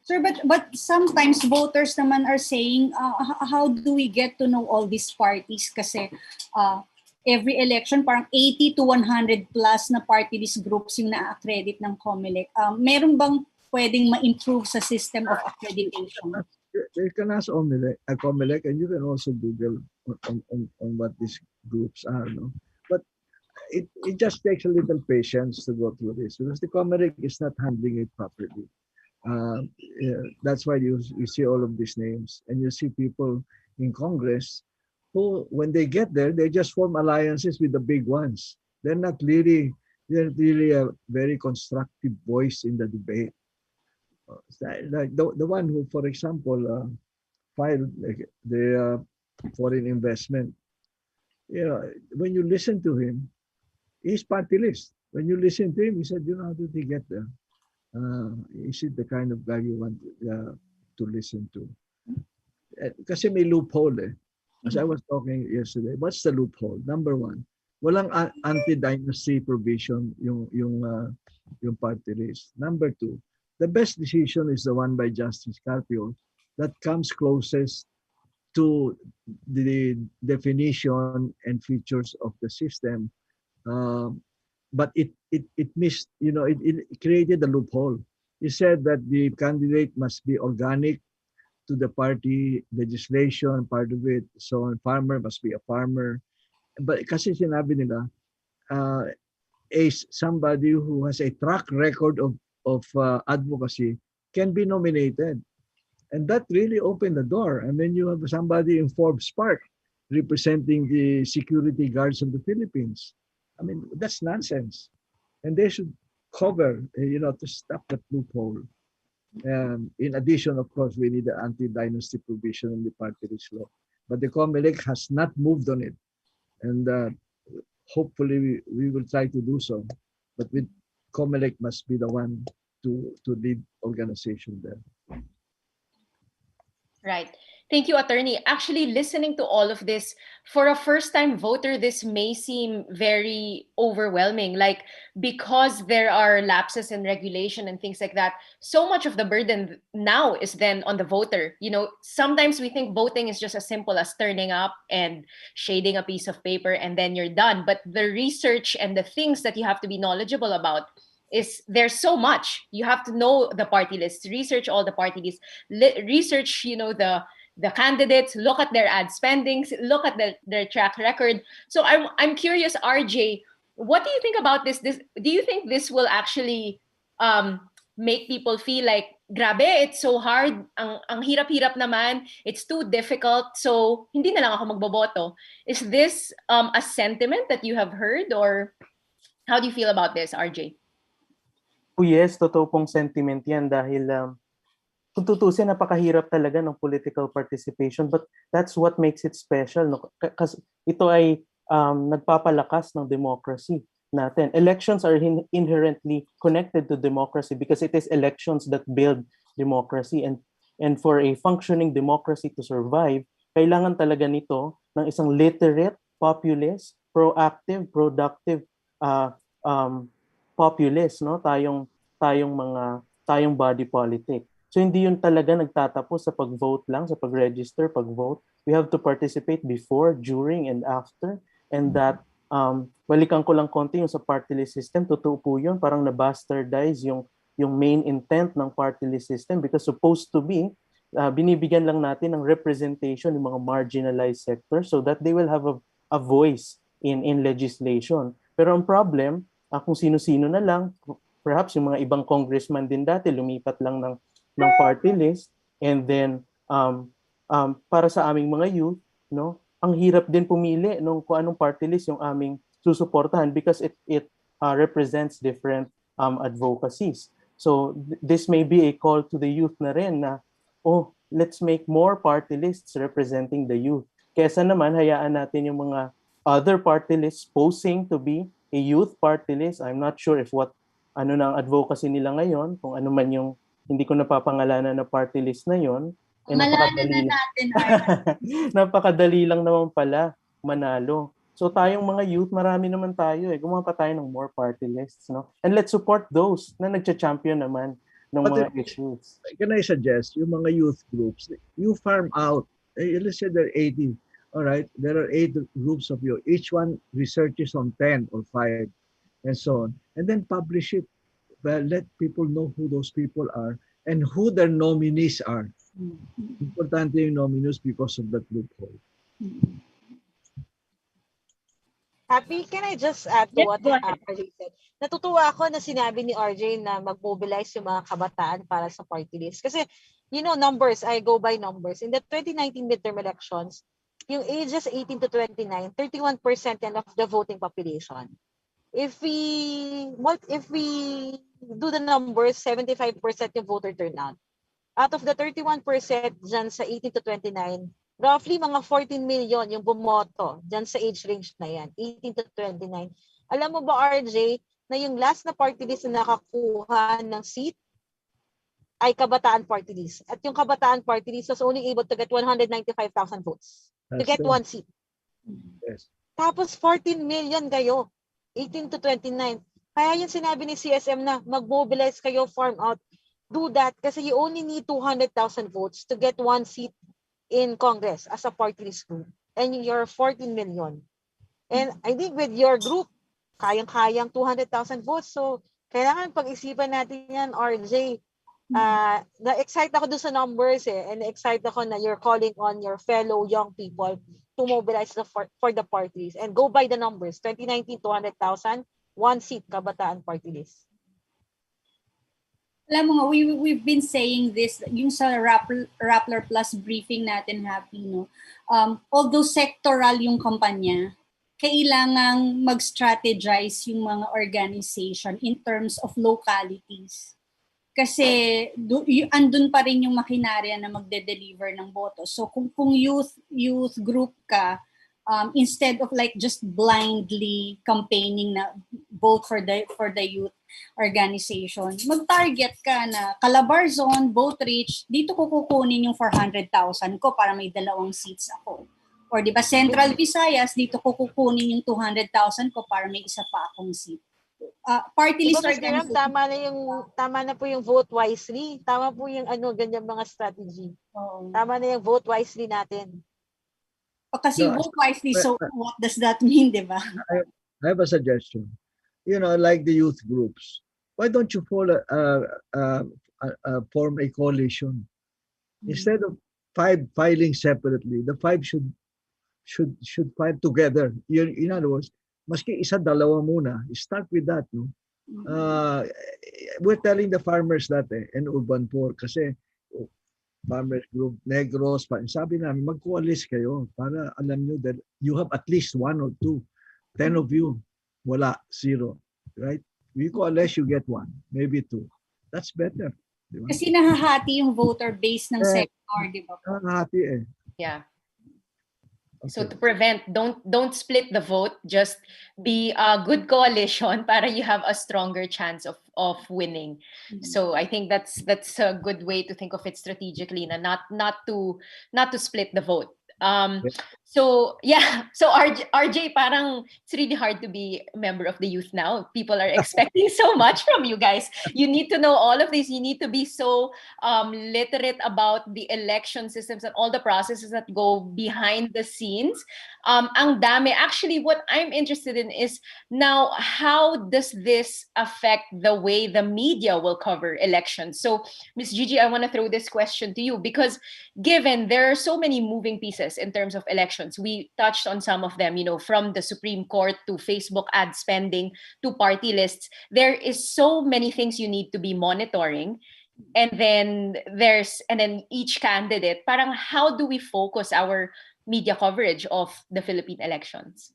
Sir, but sometimes voters naman are saying, how do we get to know all these parties? Kasi every election, parang 80 to 100 plus na party list groups yung na-accredit ng Comelec. Meron bang pwedeng ma-improve sa system of accreditation? You can ask Comelec, and you can also Google on what these groups are. No? But it just takes a little patience to go through this because the Comelec is not handling it properly. That's why you see all of these names, and you see people in Congress who, when they get there, they just form alliances with the big ones. They're really a very constructive voice in the debate. Like the one who, for example, filed the foreign investment. When you listen to him, he's party list. When you listen to him, he said, how did he get there? Is it the kind of guy you want to listen to? Kasi may loophole eh. As I was talking yesterday, what's the loophole? Number 1, walang anti-dynasty provision yung party list. Number 2, the best decision is the one by Justice Carpio that comes closest to the definition and features of the system. But it missed, it created a loophole. It said that the candidate must be organic to the party legislation, part of it. So a farmer must be a farmer. But kasi sinabi nila, somebody who has a track record of advocacy can be nominated. And that really opened the door. And then you have somebody in Forbes Park representing the security guards of the Philippines. I mean, that's nonsense. And they should cover, to stop that loophole. In addition, of course, we need the anti-dynasty provision in the party list law. But the Comelec has not moved on it. And hopefully we will try to do so. But Comelec must be the one to lead organization there. Right. Thank you, Attorney. Actually, listening to all of this, for a first-time voter, this may seem very overwhelming. Like, because there are lapses in regulation and things like that, so much of the burden now is then on the voter. Sometimes we think voting is just as simple as turning up and shading a piece of paper and then you're done. But the research and the things that you have to be knowledgeable about there's so much. You have to know the party lists, research all the party lists, research, the candidates, look at their ad spendings, look at their track record. So I'm curious, RJ, what do you think about this? Do you think this will actually make people feel like grabe, it's so hard, ang hirap-hirap naman, it's too difficult, so hindi na lang ako magboboto. Is this a sentiment that you have heard, or how do you feel about this, RJ? Oh yes, totoo pong sentiment yan dahil kung tutusin, napakahirap talaga ng political participation, but that's what makes it special. No? Kasi ito ay nagpapalakas ng democracy natin. Elections are inherently connected to democracy because it is elections that build democracy. And for a functioning democracy to survive, kailangan talaga nito ng isang literate, populist, proactive, productive populace, no? Tayong body politic. So hindi yun talaga nagtatapos sa pag-vote lang, sa pag-register, pag-vote. We have to participate before, during, and after. And that, balikan ko lang konti yung sa party list system, totoo po yun, parang na-bastardize yung main intent ng party list system because supposed to be, binibigyan lang natin ng representation ng mga marginalized sectors so that they will have a voice in legislation. Pero ang problem, kung sino-sino na lang, perhaps yung mga ibang congressman din dati lumipat lang ng party list, and then para sa aming mga youth, no, ang hirap din pumili nung kung anong party list yung aming susuportahan because it represents different advocacies. So this may be a call to the youth na rin na, oh, let's make more party lists representing the youth. Kesa naman hayaan natin yung mga other party lists posing to be a youth party list. I'm not sure if ano na ang advocacy nila ngayon, kung ano man yung hindi ko napapangalanan na party list na yon. Malanan na natin. Napakadali lang naman pala manalo. So tayong mga youth, marami naman tayo gumawa pa tayo ng more party lists, no? And let's support those na nagcha-champion naman ng mga issues. Can I suggest, yung mga youth groups, you farm out, let's say there are 80, all right? There are 8 groups of you. Each one researches on 10 or 5 and so on. And then publish it. Well, let people know who those people are and who their nominees are. Importante yung nominees because of that loophole. Happy, can I just add to what RJ said? Natutuwa ako na sinabi ni RJ na mag-mobilize yung mga kabataan para sa party list. Kasi, you know, numbers, I go by numbers. In the 2019 midterm elections, yung ages 18 to 29, 31% yan of the voting population. If we do the numbers, 75% yung voter turnout. Out of the 31% dyan sa 18 to 29, roughly mga 14 million yung bumoto dyan sa age range na yan, 18 to 29. Alam mo ba, RJ, na yung last na party list na nakakuha ng seat ay Kabataan Party List. At yung Kabataan Party List was only able to get 195,000 votes to get one seat. Yes. Tapos 14 million kayo. 18 to 29. Kaya yung sinabi ni CSM na mag-mobilize kayo, farm out. Do that kasi you only need 200,000 votes to get one seat in Congress as a party list group. And you're 14 million. And I think with your group, kayang-kayang 200,000 votes. So, kailangan pag-isipan natin yan, RJ. Na-excite ako dun sa numbers and na-excite ako na you're calling on your fellow young people to mobilize for the parties and go by the numbers. 2019, 200,000, one seat, Kabataan Party List. Alam mo nga, we've been saying this, yung sa Rappler Plus briefing natin, Happy, no? Although sectoral yung kampanya, kailangang mag-strategize yung mga organization in terms of localities. Kasi andun pa rin yung makinarya na magde-deliver ng boto. So kung youth group ka, instead of like just blindly campaigning na vote for the youth organization, mag-target ka na Calabar Zone, vote reach, dito ko kukunin yung 400,000 ko para may 2 seats ako. Or di ba Central Visayas, dito ko kukunin yung 200,000 ko para may isa pa akong seat. Party list organization. Tama na po yung vote wisely. Tama po yung ganyan mga strategy. Tama na yung vote wisely natin. Kasi vote wisely, so what does that mean, di ba? I have a suggestion. You know, like the youth groups, why don't you form a coalition? Instead of 5 filing separately, the 5 should file together. In other words, maski isa dalawa muna, start with that, no? We're telling the farmers that and urban poor kasi farmers group, Negros, sabi namin, mag-coalesce kayo para alam nyo that you have at least 1 or 2. 10 of you, wala, 0. Right? We coalesce, you get 1, maybe 2. That's better. Diba? Kasi nahahati yung voter base ng sector, di ba? Nahahati Yeah. Okay. So to prevent, don't split the vote. Just be a good coalition para you have a stronger chance of winning. So I think that's a good way to think of it strategically, na not to split the vote. So yeah, so RJ, parang it's really hard to be a member of the youth now. People are expecting so much from you guys. You need to know all of this. You need to be so literate about the election systems and all the processes that go behind the scenes. Ang dami. Actually, what I'm interested in is now, how does this affect the way the media will cover elections? So Ms. Gigi, I want to throw this question to you, because given there are so many moving pieces in terms of elections, we touched on some of them, from the Supreme Court to Facebook ad spending to party lists. There is so many things you need to be monitoring. And then each candidate, parang how do we focus our media coverage of the Philippine elections?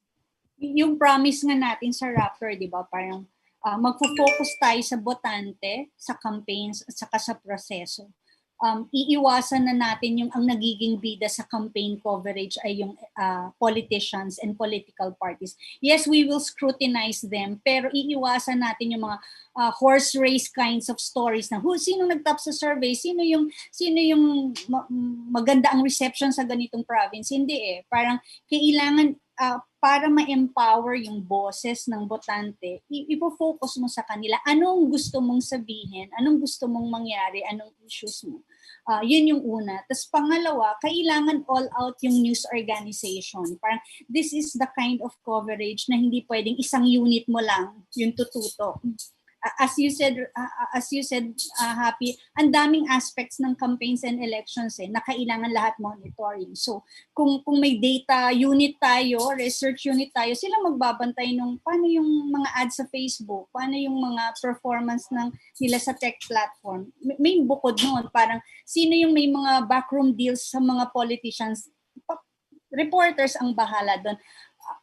Yung promise nga natin sa Rappler, di ba, parang magfo-focus tayo sa botante, sa campaigns, at saka sa proseso. Iiwasan na natin yung ang nagiging bida sa campaign coverage ay yung politicians and political parties. Yes, we will scrutinize them, pero iiwasan natin yung mga horse race kinds of stories na sino nagtap sa survey, sino yung maganda ang reception sa ganitong province. Hindi parang kailangan para ma-empower yung boses ng botante, ipo-focus mo sa kanila. Anong gusto mong sabihin? Anong gusto mong mangyari? Anong issues mo? Yun yung una. Tapos pangalawa, kailangan all-out yung news organization. Parang this is the kind of coverage na hindi pwedeng isang unit mo lang yung tututok. As you said, Happy, ang daming aspects ng campaigns and elections na kailangan lahat monitoring. So, kung may data unit tayo, research unit tayo, sila magbabantay nung paano yung mga ads sa Facebook, paano yung mga performance nila sa tech platform. May bukod noon, parang sino yung may mga backroom deals sa mga politicians, reporters ang bahala doon.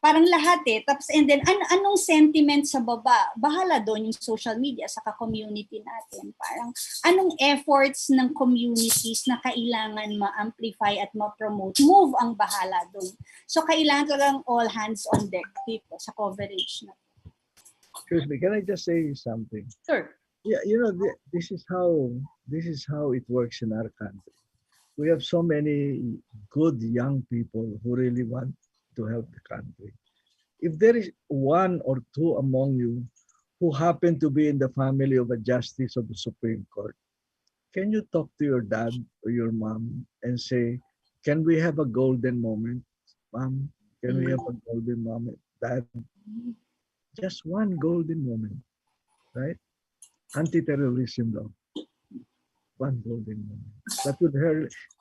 Parang lahat tapos and then anong sentiment sa baba, bahala doon yung social media saka community natin. Parang anong efforts ng communities na kailangan ma-amplify at ma-promote, move ang bahala doon. So kailangan talagang all hands on deck dito sa coverage na. Excuse me, can I just say something? Sure. Yeah, this is how it works in our country. We have so many good young people who really want to help the country. If there is 1 or 2 among you who happen to be in the family of a justice of the Supreme Court, can you talk to your dad or your mom and say, can we have a golden moment? Mom, can we have a golden moment? Dad, just one golden moment, right? Antiterrorism law. One golden moment. That would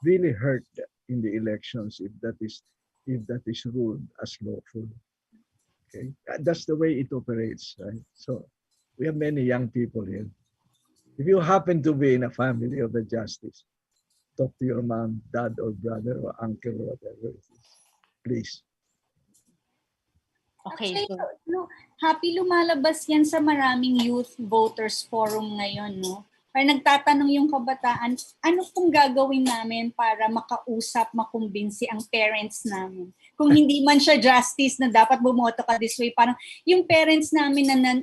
really hurt in the elections if that is ruled as lawful. Okay, that's the way it operates, right? So we have many young people here. If you happen to be in a family of the justice, talk to your mom, dad, or brother, or uncle, or whatever it is. Please. Okay. Actually, Happy, lumalabas yan sa maraming youth voters forum ngayon, no? Parang nagtatanong yung kabataan, ano pong gagawin namin para makausap, makumbinsi ang parents namin? Kung hindi man siya justice na dapat bumoto ka this way, parang yung parents namin na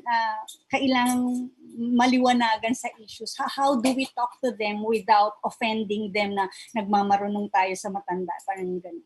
kailangang maliwanagan sa issues. How do we talk to them without offending them na nagmamarunong tayo sa matanda? Parang ganun.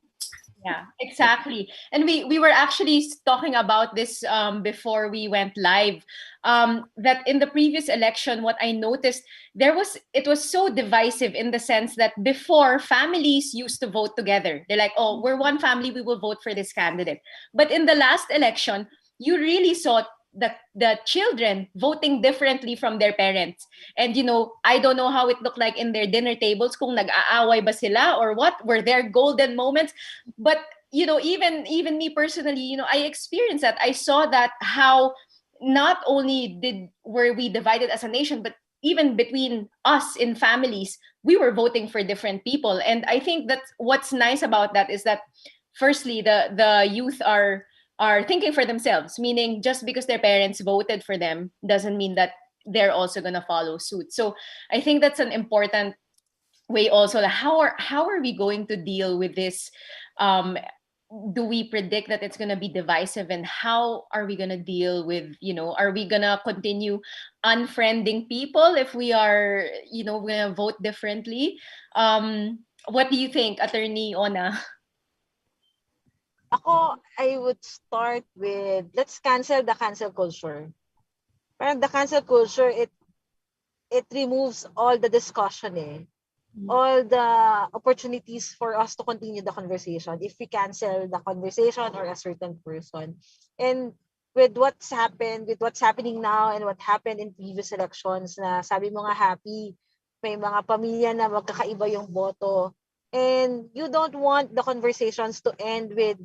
Yeah, exactly. And we were actually talking about this before we went live. That in the previous election, what I noticed, it was so divisive in the sense that before, families used to vote together. They're like, oh, we're one family, we will vote for this candidate. But in the last election, you really saw the children voting differently from their parents. And I don't know how it looked like in their dinner tables, kung nag-aaway ba sila or what, were there golden moments. But even me personally, I experienced that. I saw that how not only were we divided as a nation, but even between us in families, we were voting for different people. And I think that what's nice about that is that, firstly, the youth are thinking for themselves, meaning just because their parents voted for them doesn't mean that they're also going to follow suit. So I think that's an important way also. How are we going to deal with this? Do we predict that it's going to be divisive, and how are we going to deal with, are we going to continue unfriending people if we are, going to vote differently? What do you think, Attorney Ona? Ako, I would start with, let's cancel the cancel culture. Parang the cancel culture, it removes all the discussion all the opportunities for us to continue the conversation if we cancel the conversation or a certain person. And with what's happening now and what happened in previous elections, na sabi mo nga, happy, may mga pamilya na magkakaiba yung boto, and you don't want the conversations to end with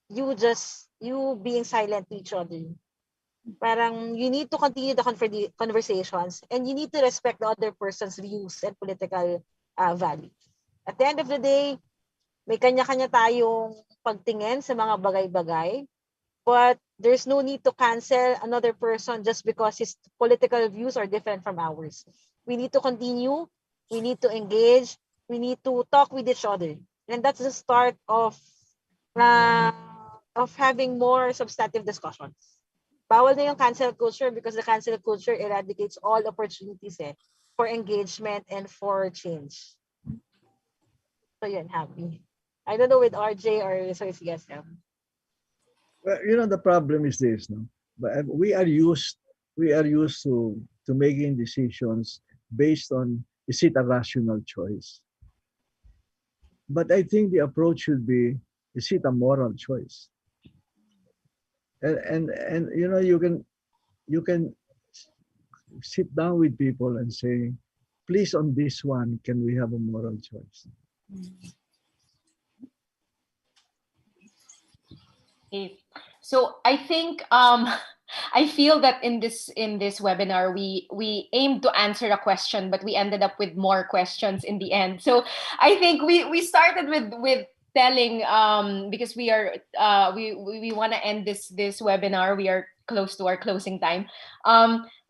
you being silent to each other. Parang you need to continue the conversations, and you need to respect the other person's views and political values. At the end of the day, may kanya-kanya tayong pagtingin sa mga bagay-bagay, but there's no need to cancel another person just because his political views are different from ours. We need to continue, we need to engage, we need to talk with each other. And that's the start of having more substantive discussions. Bawal na yung cancel culture, because the cancel culture eradicates all opportunities for engagement and for change. So yun, happy. I don't know with RJ or so it's SM. Well, the problem is this, no? But we are used to making decisions based on, is it a rational choice? But I think the approach should be, is it a moral choice? And you can sit down with people and say, please, on this one, can we have a moral choice? Okay. So I think I feel that in this webinar we aimed to answer a question, but we ended up with more questions in the end. So I think we started with telling, because we are we want to end this webinar. We are close to our closing time.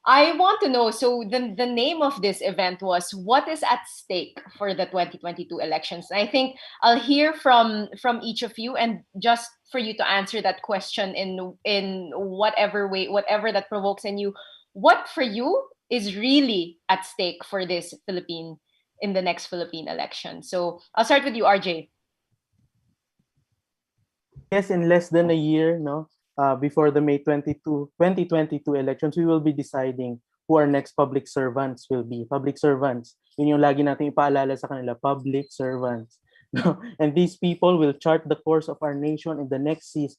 I want to know, so the name of this event was "What is at Stake for the 2022 Elections?" And I think I'll hear from each of you, and just for you to answer that question in whatever way, whatever that provokes in you. What for you is really at stake for this in the next Philippine election? So I'll start with you, RJ. Yes, in less than a year, before the May 2022 elections, we will be deciding who our next public servants will be. Public servants, yun yung lagi natin ipaalala sa kanila, public servants. And these people will chart the course of our nation in the next 6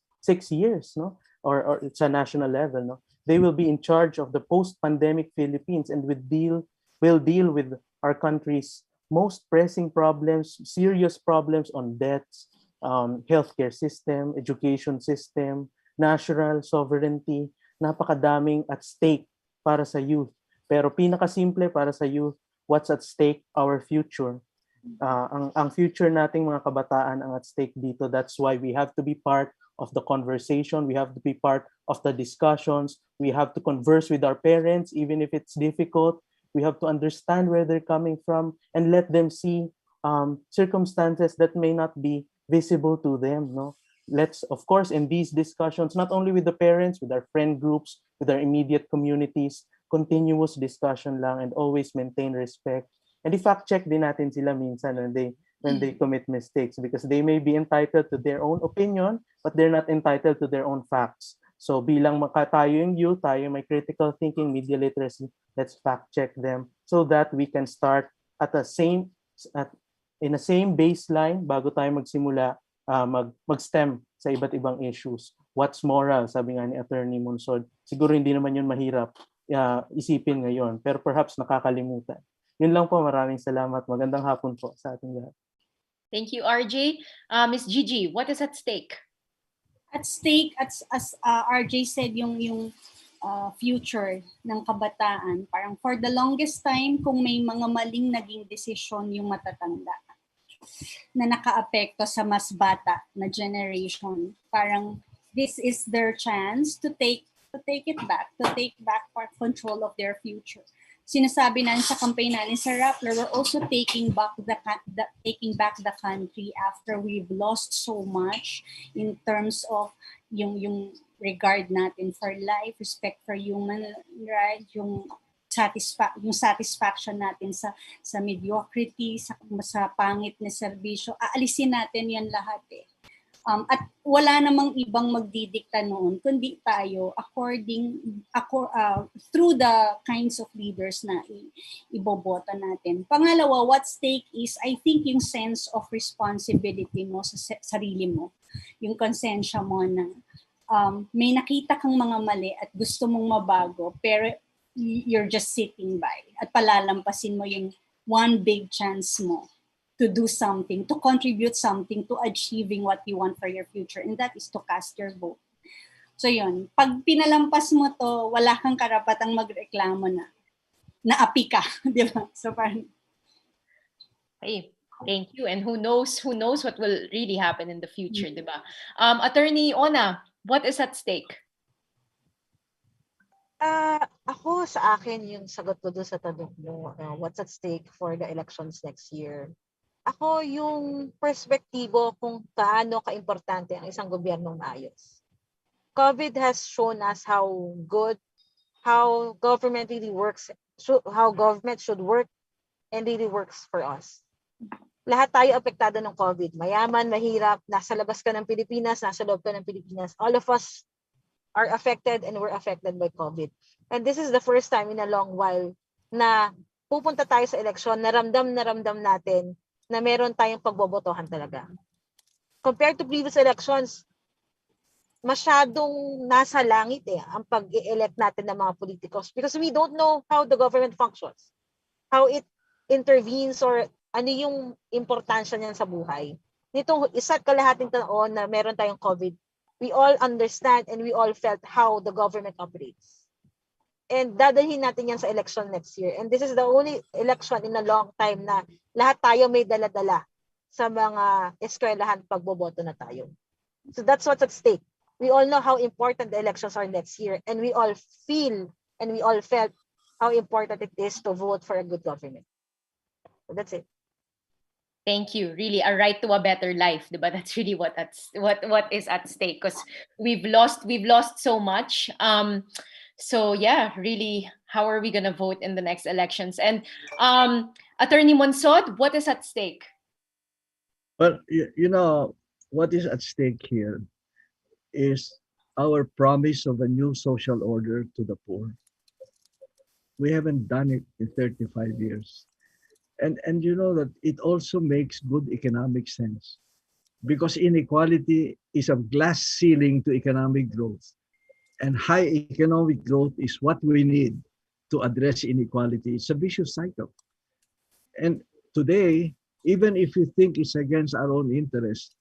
years, or it's a national level. They will be in charge of the post-pandemic Philippines, and will deal with our country's most pressing problems, serious problems on debts, healthcare system, education system, national sovereignty. Napakadaming at stake para sa youth. Pero pinakasimple para sa youth, what's at stake? Our future. Ang future nating mga kabataan ang at stake dito. That's why we have to be part of the conversation. We have to be part of the discussions. We have to converse with our parents, even if it's difficult. We have to understand where they're coming from and let them see circumstances that may not be visible to them. Let's, of course, in these discussions, not only with the parents, with our friend groups, with our immediate communities, continuous discussion lang, and always maintain respect. And i-fact check din natin sila minsan when they commit mistakes, because they may be entitled to their own opinion, but they're not entitled to their own facts. So bilang tayo yung youth, tayo may critical thinking, media literacy, let's fact check them so that we can start in the same baseline bago tayo magsimula mag-stem sa iba't ibang issues. What's moral? Sabi nga ni Attorney Monsod. Siguro hindi naman yun mahirap isipin ngayon, pero perhaps nakakalimutan. Yun lang po, maraming salamat. Magandang hapon po sa ating lahat. Thank you, RJ. Ms. Gigi, what is at stake? At stake, as RJ said, yung future ng kabataan. Parang for the longest time, kung may mga maling naging desisyon yung matatanda na nakaapekto sa mas bata na generation, parang this is their chance to take back control of their future. Sinasabi natin sa campaign natin sa Rappler, we're also taking back the country after we've lost so much in terms of yung regard natin for life, respect for human rights, yung satisfaction natin sa mediocrity, sa pangit na serbisyo. Aalisin natin yan lahat eh. At wala namang ibang magdidikta noon kundi tayo through the kinds of leaders na iboboto natin. Pangalawa, what's stake is I think yung sense of responsibility mo sa sarili mo, yung konsensya mo na may nakita kang mga mali at gusto mong mabago pero you're just sitting by at palalampasin mo yung one big chance mo to do something, to contribute something, to achieving what you want for your future. And that is to cast your vote. So yun, pag pinalampas mo to, wala kang karapatang magreklamo na naapi ka, di ba? So parang... Hey, thank you. And who knows what will really happen in the future, di ba? Attorney Ona, what is at stake? Ako sa akin yung sagot ko doon sa tanong mo, what's at stake for the elections next year? Ako yung perspektibo kung kaano ka-importante ang isang gobyernong maayos. COVID has shown us how government really works, how government should work and really works for us. Lahat tayo apektado ng COVID. Mayaman, mahirap, nasa labas ka ng Pilipinas, nasa loob ka ng Pilipinas. All of us are affected and were affected by COVID. And this is the first time in a long while na pupunta tayo sa eleksyon, na ramdam natin na meron tayong pagbobotohan talaga. Compared to previous elections, masyadong nasa langit ang pag-elect natin ng mga politikos because we don't know how the government functions, how it intervenes or ano yung importansya niyan sa buhay. Nitong isa't kalahating taon na meron tayong COVID, we all understand and we all felt how the government operates. And dadalhin natin yan sa election next year. And this is the only election in a long time na lahat tayo may dala-dala sa mga eskwelahan pagboboto na tayo. So that's what's at stake. We all know how important the elections are next year. And we all feel and we all felt how important it is to vote for a good government. So that's it. Thank you. Really, a right to a better life, diba? That's really what is at stake because we've lost so much. So yeah, really, how are we gonna vote in the next elections? And Attorney Monsod, what is at stake? Well, you know, what is at stake here is our promise of a new social order to the poor. We haven't done it in 35 years. And you know that it also makes good economic sense because inequality is a glass ceiling to economic growth. And high economic growth is what we need to address inequality. It's a vicious cycle. And today, even if we think it's against our own interest,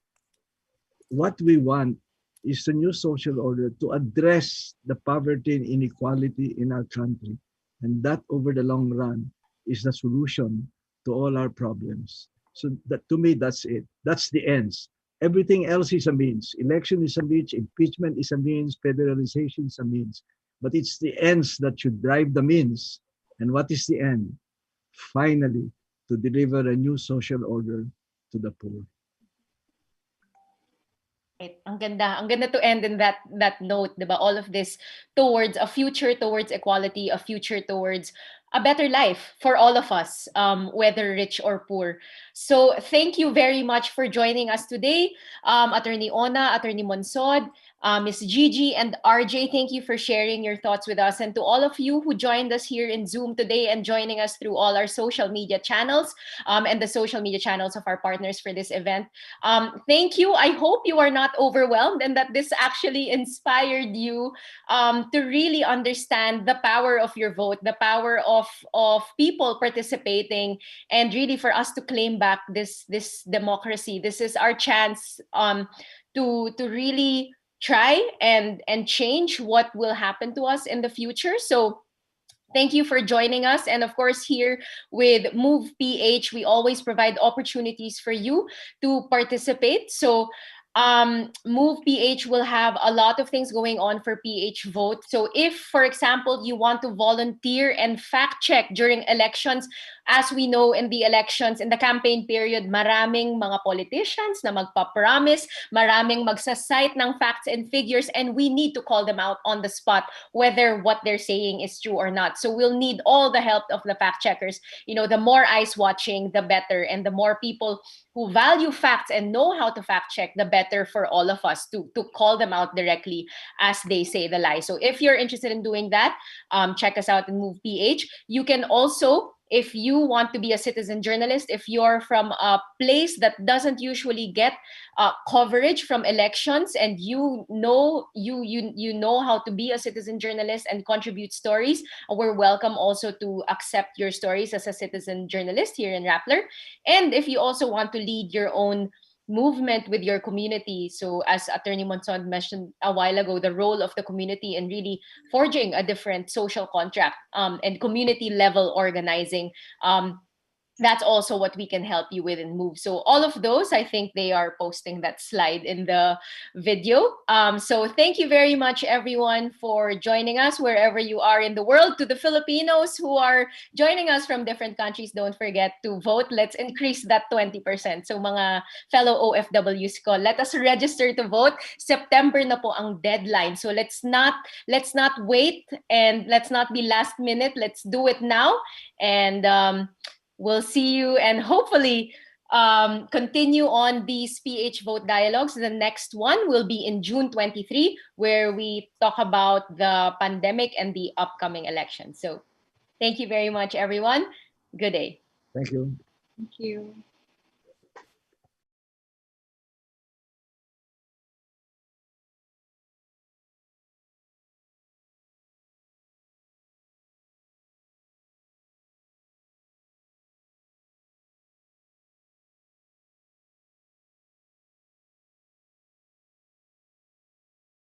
what we want is a new social order to address the poverty and inequality in our country. And that over the long run is the solution to all our problems. So that, to me, that's it. That's the ends. Everything else is a means. Election is a means, impeachment is a means, federalization is a means. But it's the ends that should drive the means. And what is the end? Finally, to deliver a new social order to the poor. Right. Ang ganda to end in that note, diba? All of this towards a future, towards equality, a future towards a better life for all of us, whether rich or poor. So thank you very much for joining us today, Attorney Ona, Attorney Monsod, Ms. Gigi, and RJ. Thank you for sharing your thoughts with us. And to all of you who joined us here in Zoom today and joining us through all our social media channels and the social media channels of our partners for this event, thank you. I hope you are not overwhelmed and that this actually inspired you to really understand the power of your vote, the power of people participating, and really for us to claim back this democracy. This is our chance to really try and change what will happen to us in the future. So thank you for joining us. And of course, here with Move PH, we always provide opportunities for you to participate. So Move PH will have a lot of things going on for PH Vote. So if, for example, you want to volunteer and fact check during elections, as we know in the elections, in the campaign period, maraming mga politicians na magpa-promise, maraming magsasite ng facts and figures, and we need to call them out on the spot, whether what they're saying is true or not. So we'll need all the help of the fact checkers. You know, the more eyes watching, the better, and the more people who value facts and know how to fact check, the better for all of us to call them out directly as they say the lie. So if you're interested in doing that, check us out in Move PH. You can also, if you want to be a citizen journalist, if you're from a place that doesn't usually get coverage from elections, and you know how to be a citizen journalist and contribute stories, we're welcome also to accept your stories as a citizen journalist here in Rappler. And if you also want to lead your own movement with your community, so as Attorney Monsod mentioned a while ago, the role of the community in really forging a different social contract and community level organizing, that's also what we can help you with and Move. So all of those, I think they are posting that slide in the video. So thank you very much, everyone, for joining us wherever you are in the world. To the Filipinos who are joining us from different countries, don't forget to vote. Let's increase that 20%. So mga fellow OFWs ko, let us register to vote. September na po ang deadline. So let's not wait, and let's not be last minute. Let's do it now. And we'll see you and hopefully continue on these PH Vote dialogues. The next one will be in June 23, where we talk about the pandemic and the upcoming election. So thank you very much, everyone. Good day. Thank you. Thank you.